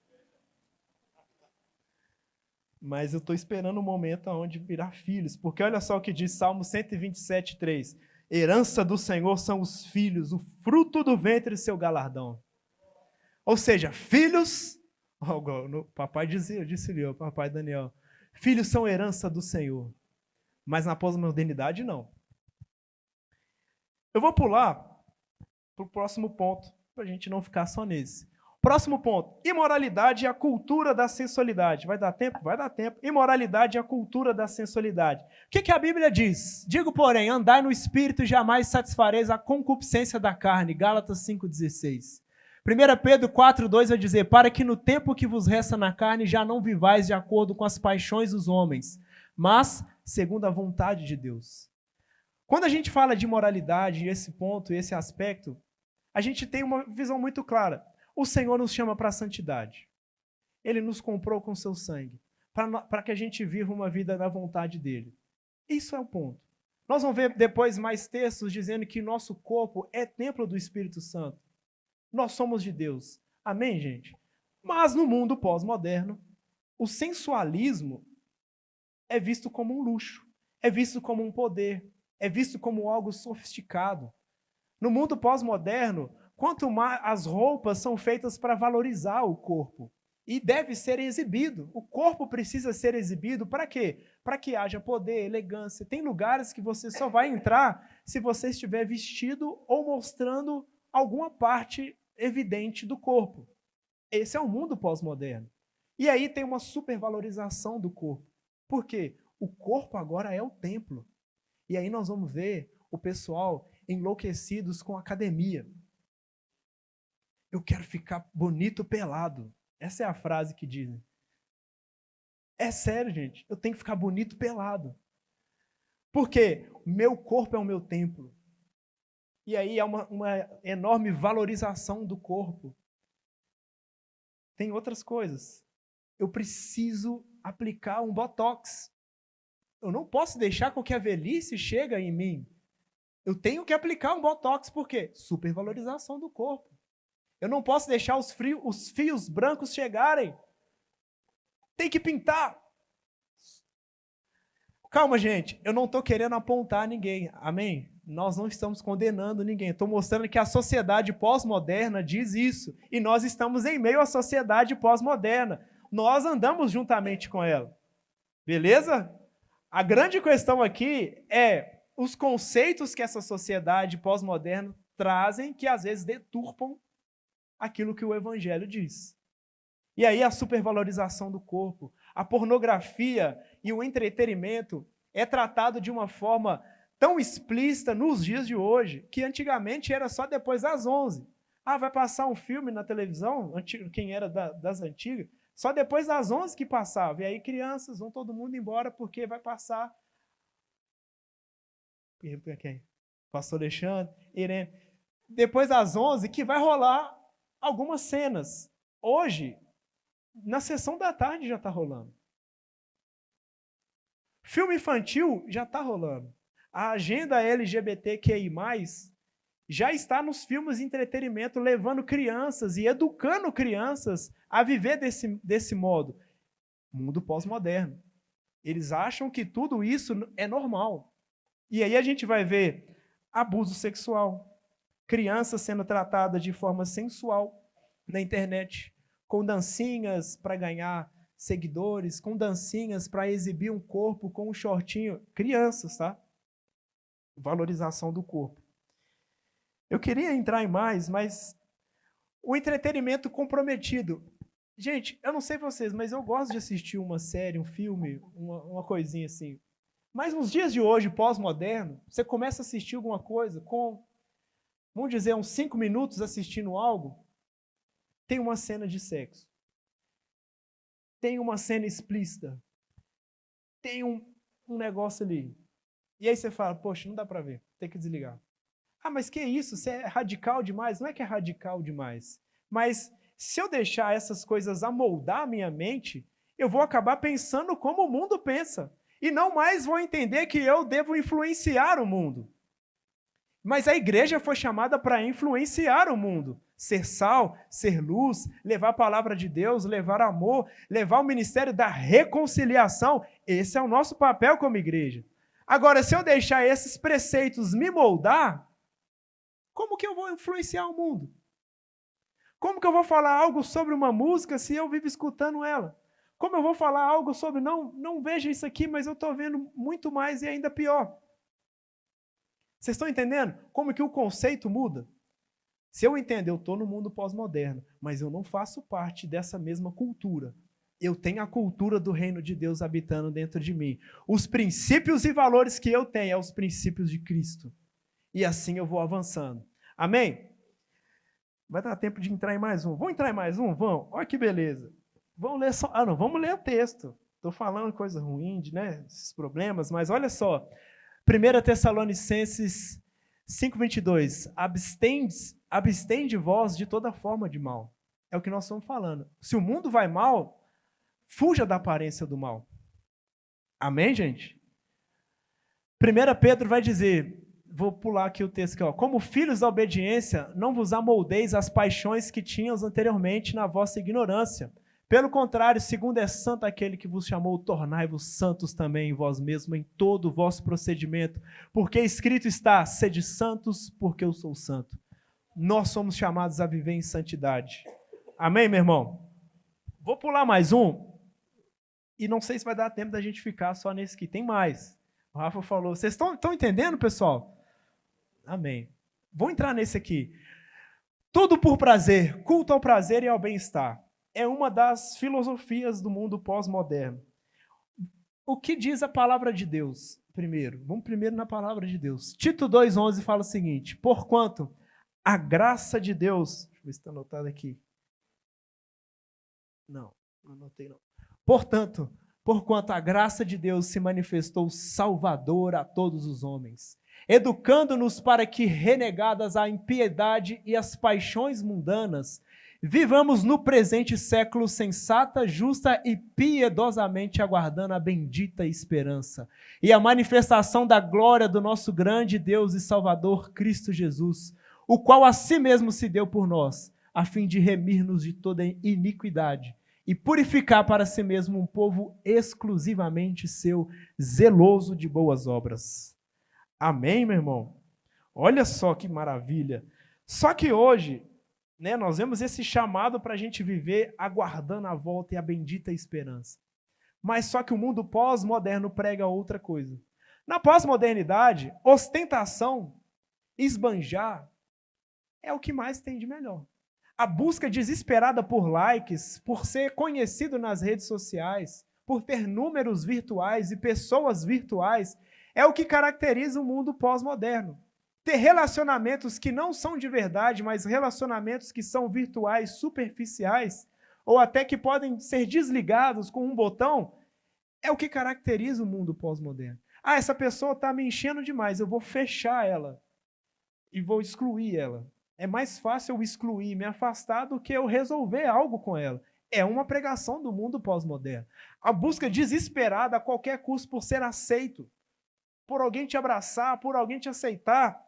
Mas eu estou esperando o momento onde virar filhos, porque olha só o que diz Salmo 127:3. Herança do Senhor são os filhos, o fruto do ventre seu galardão. Ou seja, filhos, o papai disse o papai Daniel, filhos são herança do Senhor, mas na pós-modernidade não. Eu vou pular para o próximo ponto, para a gente não ficar só nesse. Próximo ponto, imoralidade e a cultura da sensualidade. Vai dar tempo? Vai dar tempo. Imoralidade e a cultura da sensualidade. O que a Bíblia diz? Digo, porém, andai no Espírito e jamais satisfareis a concupiscência da carne. Gálatas 5,16. 1 Pedro 4,2 vai dizer, para que no tempo que vos resta na carne já não vivais de acordo com as paixões dos homens, mas segundo a vontade de Deus. Quando a gente fala de imoralidade, esse ponto, esse aspecto, a gente tem uma visão muito clara. O Senhor nos chama para a santidade. Ele nos comprou com seu sangue, para que a gente viva uma vida na vontade dele. Isso é o ponto. Nós vamos ver depois mais textos dizendo que nosso corpo é templo do Espírito Santo. Nós somos de Deus. Amém, gente? Mas no mundo pós-moderno, o sensualismo é visto como um luxo, é visto como um poder, é visto como algo sofisticado. No mundo pós-moderno, quanto mais as roupas são feitas para valorizar o corpo e deve ser exibido. O corpo precisa ser exibido para quê? Para que haja poder, elegância. Tem lugares que você só vai entrar se você estiver vestido ou mostrando alguma parte evidente do corpo. Esse é o mundo pós-moderno. E aí tem uma supervalorização do corpo. Por quê? O corpo agora é o templo. E aí nós vamos ver o pessoal enlouquecidos com academia. Eu quero ficar bonito pelado. Essa é a frase que dizem. É sério, gente. Eu tenho que ficar bonito pelado. Por quê? Meu corpo é o meu templo. E aí há uma enorme valorização do corpo. Tem outras coisas. Eu preciso aplicar um botox. Eu não posso deixar com que a velhice chegue em mim. Eu tenho que aplicar um botox, por quê? Supervalorização do corpo. Eu não posso deixar os fios brancos chegarem. Tem que pintar. Calma, gente. Eu não estou querendo apontar ninguém. Amém? Nós não estamos condenando ninguém. Estou mostrando que a sociedade pós-moderna diz isso. E nós estamos em meio à sociedade pós-moderna. Nós andamos juntamente com ela. Beleza? A grande questão aqui é os conceitos que essa sociedade pós-moderna trazem, que às vezes deturpam aquilo que o Evangelho diz. E aí a supervalorização do corpo, a pornografia e o entretenimento é tratado de uma forma tão explícita nos dias de hoje, que antigamente era só depois das 11. Ah, vai passar um filme na televisão, quem era das antigas, só depois das 11 que passava. E aí crianças vão todo mundo embora porque vai passar. Quem? Pastor Alexandre, Irene. Depois das 11 que vai rolar algumas cenas. Hoje, na sessão da tarde já está rolando. Filme infantil já está rolando. A agenda LGBTQI+, já está nos filmes de entretenimento, levando crianças e educando crianças a viver desse modo. Mundo pós-moderno. Eles acham que tudo isso é normal. E aí a gente vai ver abuso sexual, crianças sendo tratadas de forma sensual na internet, com dancinhas para ganhar seguidores, com dancinhas para exibir um corpo com um shortinho. Crianças, tá? Valorização do corpo. Eu queria entrar em mais, mas o entretenimento comprometido. Gente, eu não sei vocês, mas eu gosto de assistir uma série, um filme, uma coisinha assim. Mas nos dias de hoje, pós-moderno, você começa a assistir alguma coisa com, vamos dizer, uns 5 minutos assistindo algo, tem uma cena de sexo. Tem uma cena explícita. Tem um negócio ali. E aí você fala, poxa, não dá para ver, tem que desligar. Ah, mas que isso? Você é radical demais? Não é que é radical demais. Mas se eu deixar essas coisas amoldar a minha mente, eu vou acabar pensando como o mundo pensa. E não mais vou entender que eu devo influenciar o mundo. Mas a igreja foi chamada para influenciar o mundo. Ser sal, ser luz, levar a palavra de Deus, levar amor, levar o ministério da reconciliação. Esse é o nosso papel como igreja. Agora, se eu deixar esses preceitos me moldar, como que eu vou influenciar o mundo? Como que eu vou falar algo sobre uma música se eu vivo escutando ela? Como eu vou falar algo sobre, não veja isso aqui, mas eu estou vendo muito mais e ainda pior? Vocês estão entendendo como que o conceito muda? Se eu entender, eu estou no mundo pós-moderno, mas eu não faço parte dessa mesma cultura. Eu tenho a cultura do reino de Deus habitando dentro de mim. Os princípios e valores que eu tenho são os princípios de Cristo. E assim eu vou avançando. Amém? Vai dar tempo de entrar em mais um. Vamos entrar em mais um? Vamos. Olha que beleza. Vamos ler só. Ah, não, vamos ler o texto. Estou falando coisa ruim, né? Esses problemas, mas olha só. 1 Tessalonicenses 5:22. Abstende vós de toda forma de mal. É o que nós estamos falando. Se o mundo vai mal, fuja da aparência do mal. Amém, gente? 1 Pedro vai dizer, vou pular aqui o texto aqui, ó. Como filhos da obediência, não vos amoldeis às paixões que tínhamos anteriormente na vossa ignorância. Pelo contrário, segundo é santo aquele que vos chamou, tornai-vos santos também em vós mesmos, em todo o vosso procedimento. Porque escrito está, sede santos, porque eu sou santo. Nós somos chamados a viver em santidade. Amém, meu irmão? Vou pular mais um. E não sei se vai dar tempo da gente ficar só nesse aqui. Tem mais. O Rafa falou. Vocês estão entendendo, pessoal? Amém. Vou entrar nesse aqui. Tudo por prazer. Culto ao prazer e ao bem-estar. É uma das filosofias do mundo pós-moderno. O que diz a palavra de Deus? Vamos primeiro na palavra de Deus. Tito 2,11 fala o seguinte. Porquanto a graça de Deus... Deixa eu ver se está anotado aqui. Não anotei não. Portanto, porquanto a graça de Deus se manifestou salvadora a todos os homens, educando-nos para que, renegadas a impiedade e as paixões mundanas, vivamos no presente século sensata, justa e piedosamente aguardando a bendita esperança e a manifestação da glória do nosso grande Deus e Salvador Cristo Jesus, o qual a si mesmo se deu por nós, a fim de remir-nos de toda iniquidade e purificar para si mesmo um povo exclusivamente seu, zeloso de boas obras. Amém, meu irmão? Olha só que maravilha. Só que hoje, nós vemos esse chamado para a gente viver aguardando a volta e a bendita esperança. Mas só que o mundo pós-moderno prega outra coisa. Na pós-modernidade, ostentação, esbanjar, é o que mais tem de melhor. A busca desesperada por likes, por ser conhecido nas redes sociais, por ter números virtuais e pessoas virtuais, é o que caracteriza o mundo pós-moderno. Ter relacionamentos que não são de verdade, mas relacionamentos que são virtuais, superficiais, ou até que podem ser desligados com um botão, é o que caracteriza o mundo pós-moderno. Ah, essa pessoa está me enchendo demais, eu vou fechar ela e vou excluir ela. É mais fácil eu excluir, me afastar, do que eu resolver algo com ela. É uma pregação do mundo pós-moderno. A busca desesperada a qualquer custo por ser aceito, por alguém te abraçar, por alguém te aceitar,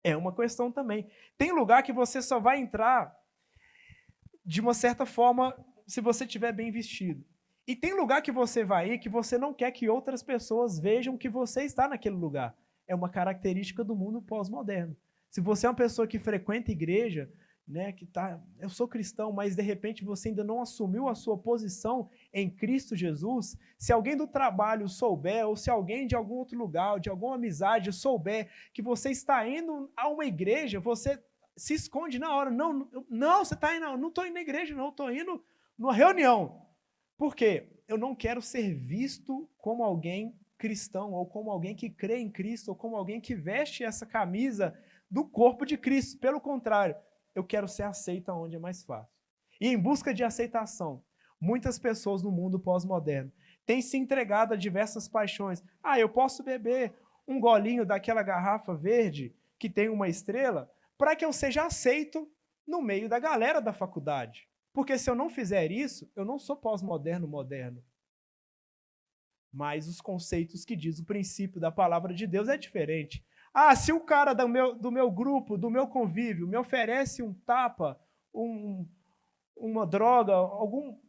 é uma questão também. Tem lugar que você só vai entrar de uma certa forma se você estiver bem vestido. E tem lugar que você vai ir que você não quer que outras pessoas vejam que você está naquele lugar. É uma característica do mundo pós-moderno. Se você é uma pessoa que frequenta igreja, eu sou cristão, mas de repente você ainda não assumiu a sua posição em Cristo Jesus, se alguém do trabalho souber, ou se alguém de algum outro lugar, de alguma amizade souber que você está indo a uma igreja, você se esconde na hora. Não, você está indo, não estou indo na igreja, não, estou indo numa reunião. Por quê? Eu não quero ser visto como alguém cristão, ou como alguém que crê em Cristo, ou como alguém que veste essa camisa do corpo de Cristo. Pelo contrário, eu quero ser aceito onde é mais fácil. E em busca de aceitação, muitas pessoas no mundo pós-moderno têm se entregado a diversas paixões. Ah, eu posso beber um golinho daquela garrafa verde que tem uma estrela para que eu seja aceito no meio da galera da faculdade. Porque se eu não fizer isso, eu não sou pós-moderno moderno. Mas os conceitos que diz o princípio da palavra de Deus é diferente. Ah, se o cara do meu grupo, do meu convívio, me oferece um tapa, uma droga,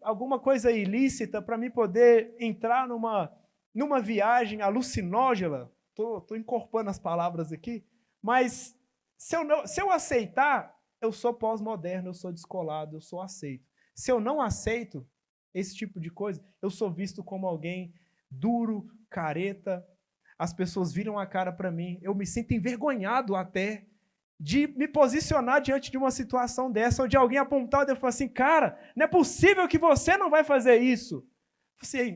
alguma coisa ilícita para mim poder entrar numa viagem alucinógena, estou encorpando as palavras aqui, mas se eu aceitar, eu sou pós-moderno, eu sou descolado, eu sou aceito. Se eu não aceito esse tipo de coisa, eu sou visto como alguém duro, careta. As pessoas viram a cara para mim, eu me sinto envergonhado até de me posicionar diante de uma situação dessa, ou de alguém apontar o dedo e falar assim, cara, não é possível que você não vai fazer isso.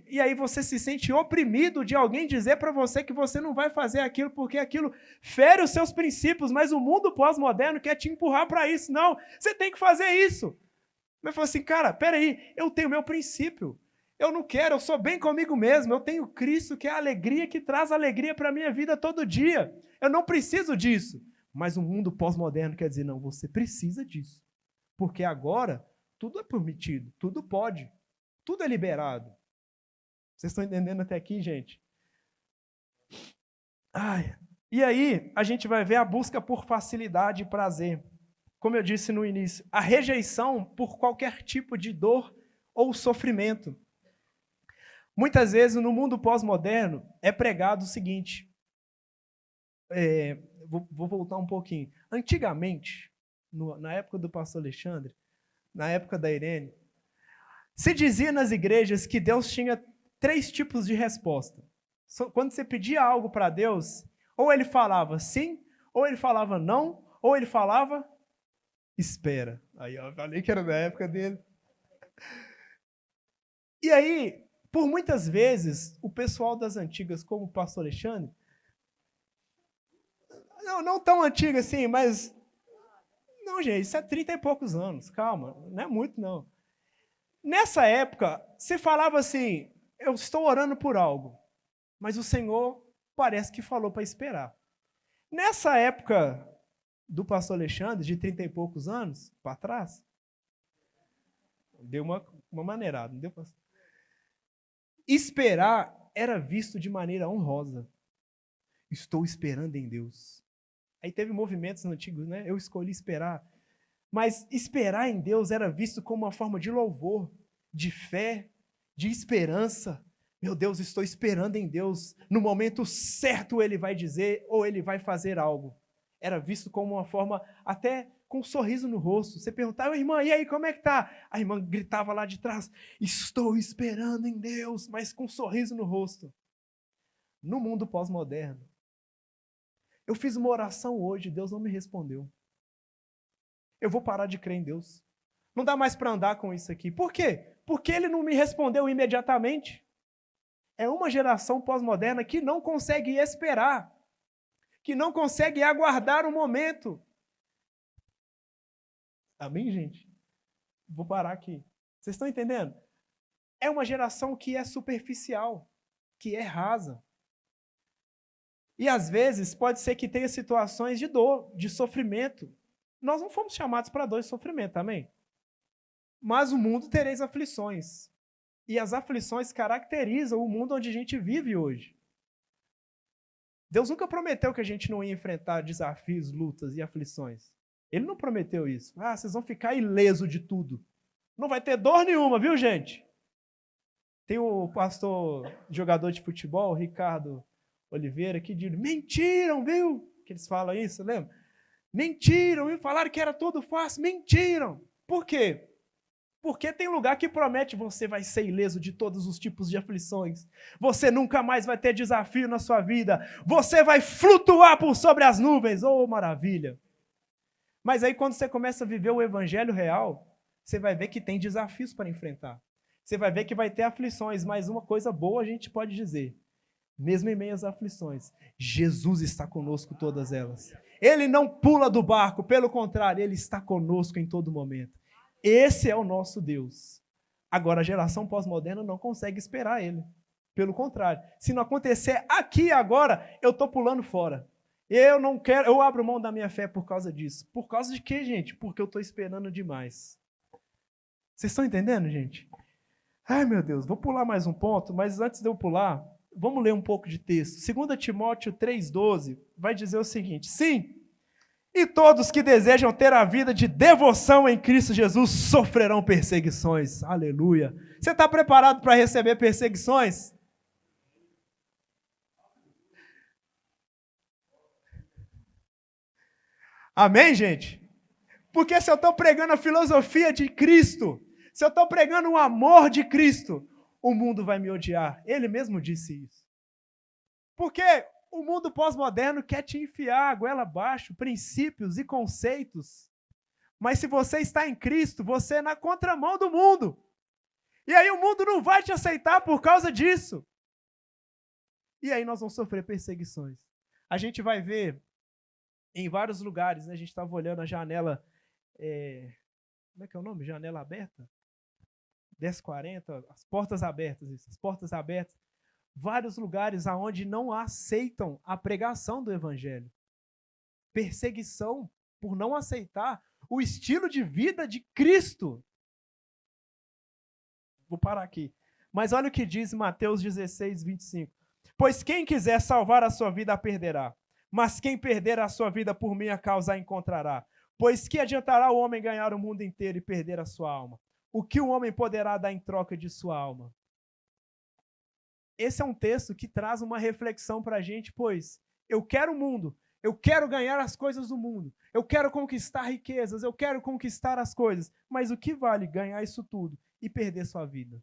E aí você se sente oprimido de alguém dizer para você que você não vai fazer aquilo porque aquilo fere os seus princípios, mas o mundo pós-moderno quer te empurrar para isso. Não, você tem que fazer isso. Mas fala assim, cara, peraí, eu tenho meu princípio. Eu não quero, eu sou bem comigo mesmo. Eu tenho Cristo, que é a alegria, que traz alegria para a minha vida todo dia. Eu não preciso disso. Mas o mundo pós-moderno quer dizer, não, você precisa disso. Porque agora tudo é permitido, tudo pode, tudo é liberado. Vocês estão entendendo até aqui, gente? E aí a gente vai ver a busca por facilidade e prazer. Como eu disse no início, a rejeição por qualquer tipo de dor ou sofrimento. Muitas vezes, no mundo pós-moderno, é pregado o seguinte, vou voltar um pouquinho. Antigamente, na época do pastor Alexandre, na época da Irene, se dizia nas igrejas que Deus tinha 3 tipos de resposta. Quando você pedia algo para Deus, ou ele falava sim, ou ele falava não, ou ele falava espera. Aí eu falei que era da época dele. E aí, por muitas vezes, o pessoal das antigas, como o pastor Alexandre, não tão antigo assim, mas... Não, gente, isso é 30 e poucos anos, calma, não é muito não. Nessa época, se falava assim, eu estou orando por algo, mas o Senhor parece que falou para esperar. Nessa época do pastor Alexandre, de 30 e poucos anos para trás, deu uma maneirada, não deu, pastor? Esperar era visto de maneira honrosa. Estou esperando em Deus. Aí teve movimentos antigos, né? Eu escolhi esperar. Mas esperar em Deus era visto como uma forma de louvor, de fé, de esperança. Meu Deus, estou esperando em Deus. No momento certo Ele vai dizer ou Ele vai fazer algo. Era visto como uma forma, até com um sorriso no rosto. Você perguntava, irmã, e aí, como é que tá? A irmã gritava lá de trás, estou esperando em Deus, mas com um sorriso no rosto. No mundo pós-moderno, eu fiz uma oração hoje, Deus não me respondeu. Eu vou parar de crer em Deus. Não dá mais para andar com isso aqui. Por quê? Porque Ele não me respondeu imediatamente. É uma geração pós-moderna que não consegue esperar, que não consegue aguardar o momento. Amém, gente? Vou parar aqui. Vocês estão entendendo? É uma geração que é superficial, que é rasa. E às vezes pode ser que tenha situações de dor, de sofrimento. Nós não fomos chamados para dor e sofrimento, amém? Mas o mundo tereis aflições. E as aflições caracterizam o mundo onde a gente vive hoje. Deus nunca prometeu que a gente não ia enfrentar desafios, lutas e aflições. Ele não prometeu isso. Ah, vocês vão ficar ileso de tudo. Não vai ter dor nenhuma, viu, gente? Tem o pastor, jogador de futebol, Ricardo Oliveira, que diz, mentiram, viu? Que eles falam isso, lembra? Mentiram, viu? Falaram que era tudo fácil, mentiram. Por quê? Porque tem lugar que promete você vai ser ileso de todos os tipos de aflições. Você nunca mais vai ter desafio na sua vida. Você vai flutuar por sobre as nuvens. Oh, maravilha! Mas aí quando você começa a viver o evangelho real, você vai ver que tem desafios para enfrentar. Você vai ver que vai ter aflições, mas uma coisa boa a gente pode dizer. Mesmo em meio às aflições, Jesus está conosco todas elas. Ele não pula do barco, pelo contrário, Ele está conosco em todo momento. Esse é o nosso Deus. Agora, a geração pós-moderna não consegue esperar Ele. Pelo contrário, se não acontecer aqui e agora, eu estou pulando fora. Eu não quero, eu abro mão da minha fé por causa disso. Por causa de quê, gente? Porque eu estou esperando demais. Vocês estão entendendo, gente? Ai, meu Deus, vou pular mais um ponto, mas antes de eu pular, vamos ler um pouco de texto. 2 Timóteo 3,12 vai dizer o seguinte: sim, e todos que desejam ter a vida de devoção em Cristo Jesus sofrerão perseguições. Aleluia. Você está preparado para receber perseguições? Amém, gente? Porque se eu estou pregando a filosofia de Cristo, se eu estou pregando o amor de Cristo, o mundo vai me odiar. Ele mesmo disse isso. Porque o mundo pós-moderno quer te enfiar a goela abaixo, princípios e conceitos. Mas se você está em Cristo, você é na contramão do mundo. E aí o mundo não vai te aceitar por causa disso. E aí nós vamos sofrer perseguições. A gente vai ver em vários lugares, né? A gente estava olhando a janela, como é que é o nome? Janela aberta? 1040, as portas abertas, isso, as portas abertas. Vários lugares onde não aceitam a pregação do evangelho. Perseguição por não aceitar o estilo de vida de Cristo. Vou parar aqui. Mas olha o que diz Mateus 16, 25. Pois quem quiser salvar a sua vida a perderá, mas quem perder a sua vida por minha causa a encontrará. Pois que adiantará o homem ganhar o mundo inteiro e perder a sua alma? O que o homem poderá dar em troca de sua alma? Esse é um texto que traz uma reflexão para a gente, pois eu quero o mundo, eu quero ganhar as coisas do mundo, eu quero conquistar riquezas, eu quero conquistar as coisas, mas o que vale ganhar isso tudo e perder sua vida?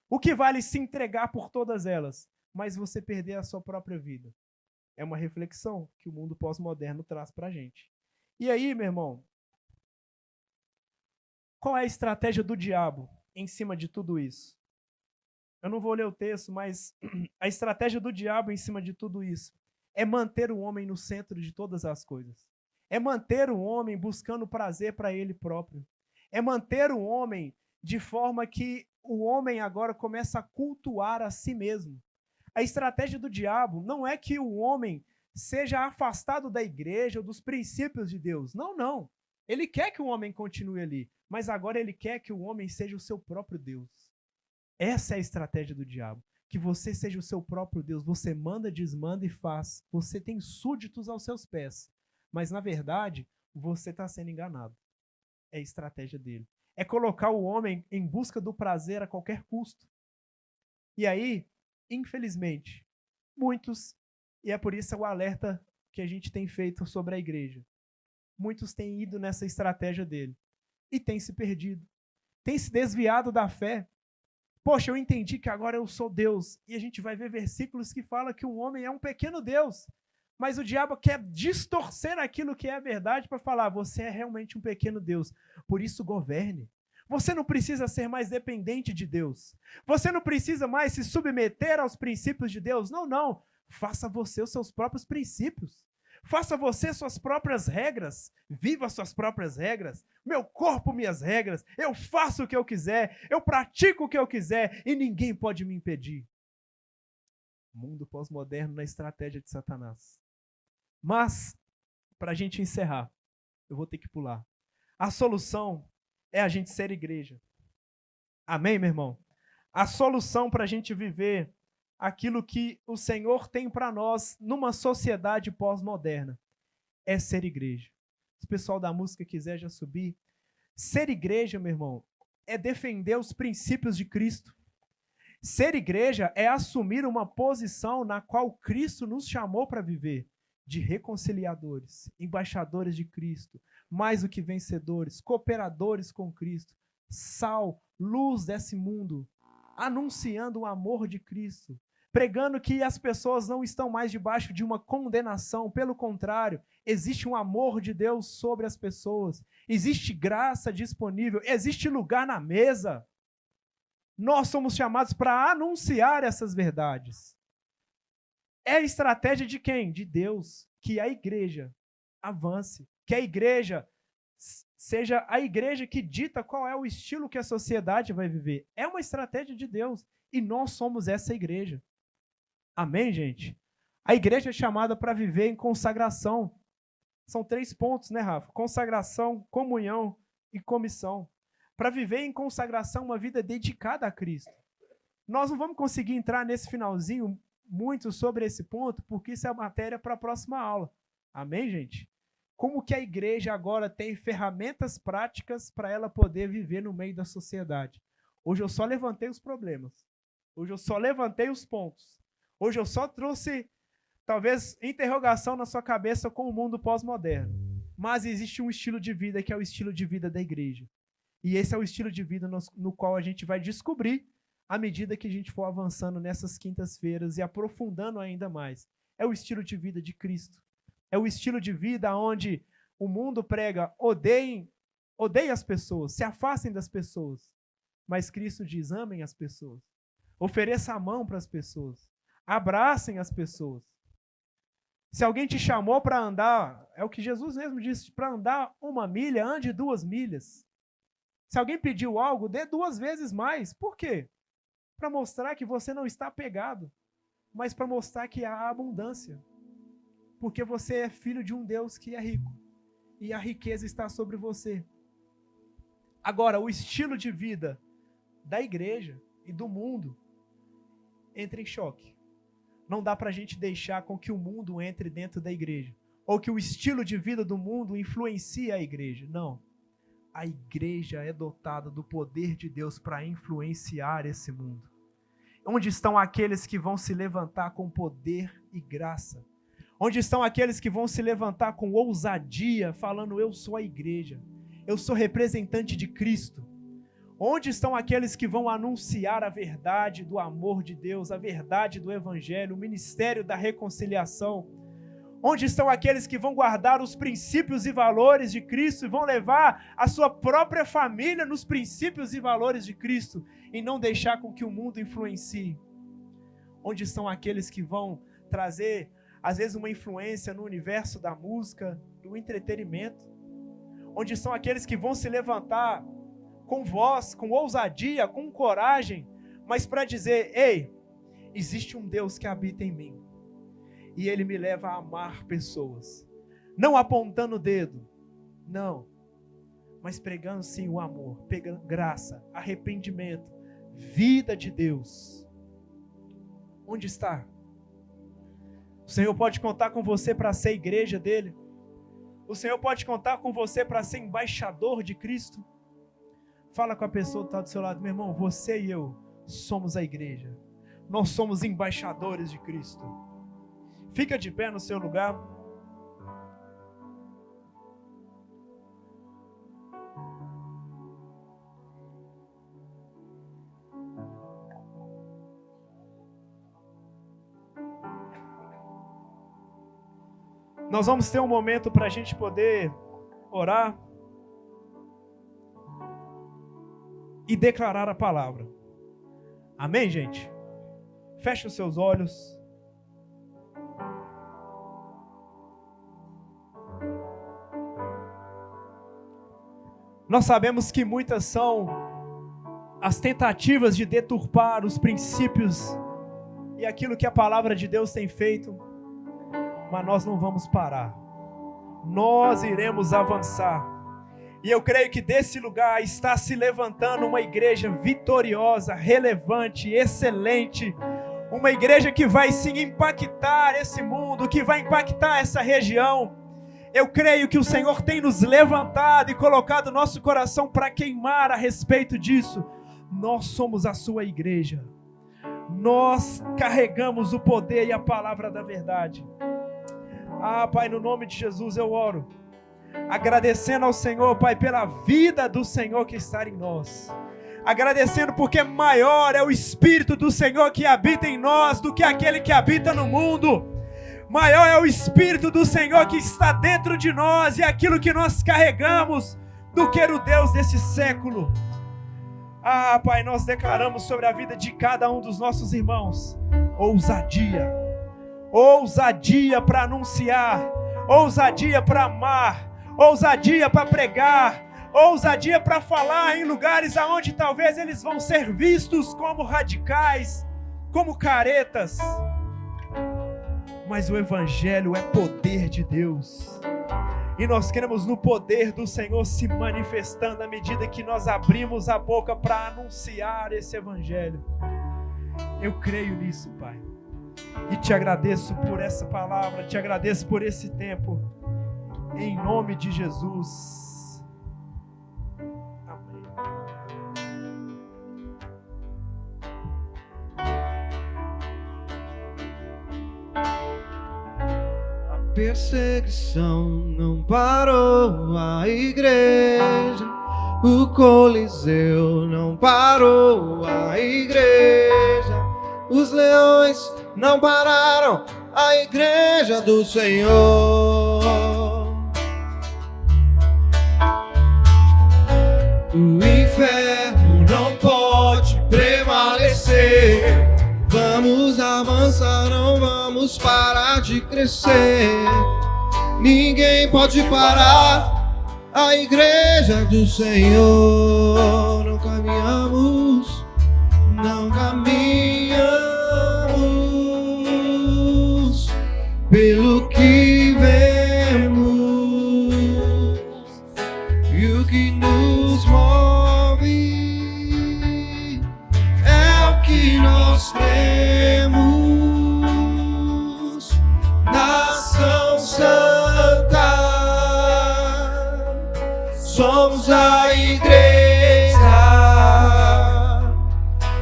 O que vale se entregar por todas elas, mas você perder a sua própria vida? É uma reflexão que o mundo pós-moderno traz para a gente. E aí, meu irmão, qual é a estratégia do diabo em cima de tudo isso? Eu não vou ler o texto, mas a estratégia do diabo em cima de tudo isso é manter o homem no centro de todas as coisas. É manter o homem buscando prazer para ele próprio. É manter o homem de forma que o homem agora começa a cultuar a si mesmo. A estratégia do diabo não é que o homem seja afastado da igreja ou dos princípios de Deus. Não, não. Ele quer que o homem continue ali, mas agora ele quer que o homem seja o seu próprio Deus. Essa é a estratégia do diabo. Que você seja o seu próprio Deus. Você manda, desmanda e faz. Você tem súditos aos seus pés. Mas, na verdade, você está sendo enganado. É a estratégia dele. É colocar o homem em busca do prazer a qualquer custo. E aí, infelizmente, muitos, e é por isso o alerta que a gente tem feito sobre a igreja, muitos têm ido nessa estratégia dele e têm se perdido, têm se desviado da fé. Poxa, eu entendi que agora eu sou Deus. E a gente vai ver versículos que falam que o homem é um pequeno Deus. Mas o diabo quer distorcer aquilo que é a verdade para falar, você é realmente um pequeno Deus. Por isso, governe. Você não precisa ser mais dependente de Deus. Você não precisa mais se submeter aos princípios de Deus. Não, não. Faça você os seus próprios princípios. Faça você suas próprias regras. Viva suas próprias regras. Meu corpo, minhas regras. Eu faço o que eu quiser. Eu pratico o que eu quiser. E ninguém pode me impedir. Mundo pós-moderno na estratégia de Satanás. Mas, para a gente encerrar, eu vou ter que pular. A solução é a gente ser igreja. Amém, meu irmão? A solução para a gente viver aquilo que o Senhor tem para nós numa sociedade pós-moderna é ser igreja. Se o pessoal da música quiser já subir. Ser igreja, meu irmão, é defender os princípios de Cristo. Ser igreja é assumir uma posição na qual Cristo nos chamou para viver, de reconciliadores, embaixadores de Cristo, mais do que vencedores, cooperadores com Cristo, sal, luz desse mundo, anunciando o amor de Cristo, pregando que as pessoas não estão mais debaixo de uma condenação, pelo contrário, existe um amor de Deus sobre as pessoas, existe graça disponível, existe lugar na mesa. Nós somos chamados para anunciar essas verdades. É a estratégia de quem? De Deus, que a igreja avance, que a igreja seja a igreja que dita qual é o estilo que a sociedade vai viver. É uma estratégia de Deus e nós somos essa igreja. Amém, gente? A igreja é chamada para viver em consagração. São 3 pontos, né, Rafa? Consagração, comunhão e comissão. Para viver em consagração, uma vida dedicada a Cristo. Nós não vamos conseguir entrar nesse finalzinho muito sobre esse ponto, porque isso é matéria para a próxima aula. Amém, gente? Como que a igreja agora tem ferramentas práticas para ela poder viver no meio da sociedade. Hoje eu só levantei os problemas. Hoje eu só levantei os pontos. Hoje eu só trouxe, talvez, interrogação na sua cabeça com o mundo pós-moderno. Mas existe um estilo de vida que é o estilo de vida da igreja. E esse é o estilo de vida no qual a gente vai descobrir à medida que a gente for avançando nessas quintas-feiras e aprofundando ainda mais. É o estilo de vida de Cristo. É o estilo de vida onde o mundo prega, odeiem as pessoas, se afastem das pessoas. Mas Cristo diz, amem as pessoas. Ofereça a mão para as pessoas. Abracem as pessoas. Se alguém te chamou para andar, é o que Jesus mesmo disse, para andar 1 milha, ande 2 milhas. Se alguém pediu algo, dê 2 vezes mais. Por quê? Para mostrar que você não está apegado, mas para mostrar que há abundância. Porque você é filho de um Deus que é rico. E a riqueza está sobre você. Agora, o estilo de vida da igreja e do mundo entra em choque. Não dá para a gente deixar com que o mundo entre dentro da igreja. Ou que o estilo de vida do mundo influencie a igreja. Não. A igreja é dotada do poder de Deus para influenciar esse mundo. Onde estão aqueles que vão se levantar com poder e graça? Onde estão aqueles que vão se levantar com ousadia, falando, eu sou a igreja, eu sou representante de Cristo? Onde estão aqueles que vão anunciar a verdade do amor de Deus, a verdade do Evangelho, o ministério da reconciliação? Onde estão aqueles que vão guardar os princípios e valores de Cristo e vão levar a sua própria família nos princípios e valores de Cristo e não deixar com que o mundo influencie? Onde estão aqueles que vão trazer, às vezes, uma influência no universo da música, do entretenimento? Onde estão aqueles que vão se levantar com voz, com ousadia, com coragem, mas para dizer: ei, existe um Deus que habita em mim, e Ele me leva a amar pessoas, não apontando o dedo, não, mas pregando sim o amor, pegando graça, arrependimento, vida de Deus. Onde está? O Senhor pode contar com você para ser igreja dele? O Senhor pode contar com você para ser embaixador de Cristo? Fala com a pessoa que está do seu lado: meu irmão, você e eu somos a igreja. Nós somos embaixadores de Cristo. Fica de pé no seu lugar. Nós vamos ter um momento para a gente poder orar e declarar a palavra. Amém, gente? Feche os seus olhos. Nós sabemos que muitas são as tentativas de deturpar os princípios e aquilo que a palavra de Deus tem feito, mas nós não vamos parar. Nós iremos avançar. E eu creio que desse lugar está se levantando uma igreja vitoriosa, relevante, excelente. Uma igreja que vai sim impactar esse mundo, que vai impactar essa região. Eu creio que o Senhor tem nos levantado e colocado nosso coração para queimar a respeito disso. Nós somos a sua igreja. Nós carregamos o poder e a palavra da verdade. Pai, no nome de Jesus eu oro, agradecendo ao Senhor, Pai, pela vida do Senhor que está em nós, agradecendo porque maior é o Espírito do Senhor que habita em nós do que aquele que habita no mundo. Maior é o Espírito do Senhor que está dentro de nós e aquilo que nós carregamos do que o Deus desse século. Pai, nós declaramos sobre a vida de cada um dos nossos irmãos ousadia. Ousadia para anunciar, ousadia para amar, ousadia para pregar, ousadia para falar em lugares aonde talvez eles vão ser vistos como radicais, como caretas. Mas o Evangelho é poder de Deus. E nós queremos no poder do Senhor se manifestando à medida que nós abrimos a boca para anunciar esse Evangelho. Eu creio nisso, Pai. E te agradeço por essa palavra, te agradeço por esse tempo, em nome de Jesus. Amém. A perseguição não parou a igreja, o Coliseu não parou a igreja, os leões não pararam a igreja do Senhor. O inferno não pode prevalecer. Vamos avançar, não vamos parar de crescer. Ninguém pode parar a igreja do Senhor. Não caminhamos, não caminhamos pelo que vemos, e o que nos move é o que nós temos. Nação santa, somos a igreja,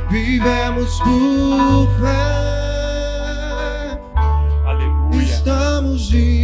vivemos por fé. Aleluia. Estamos de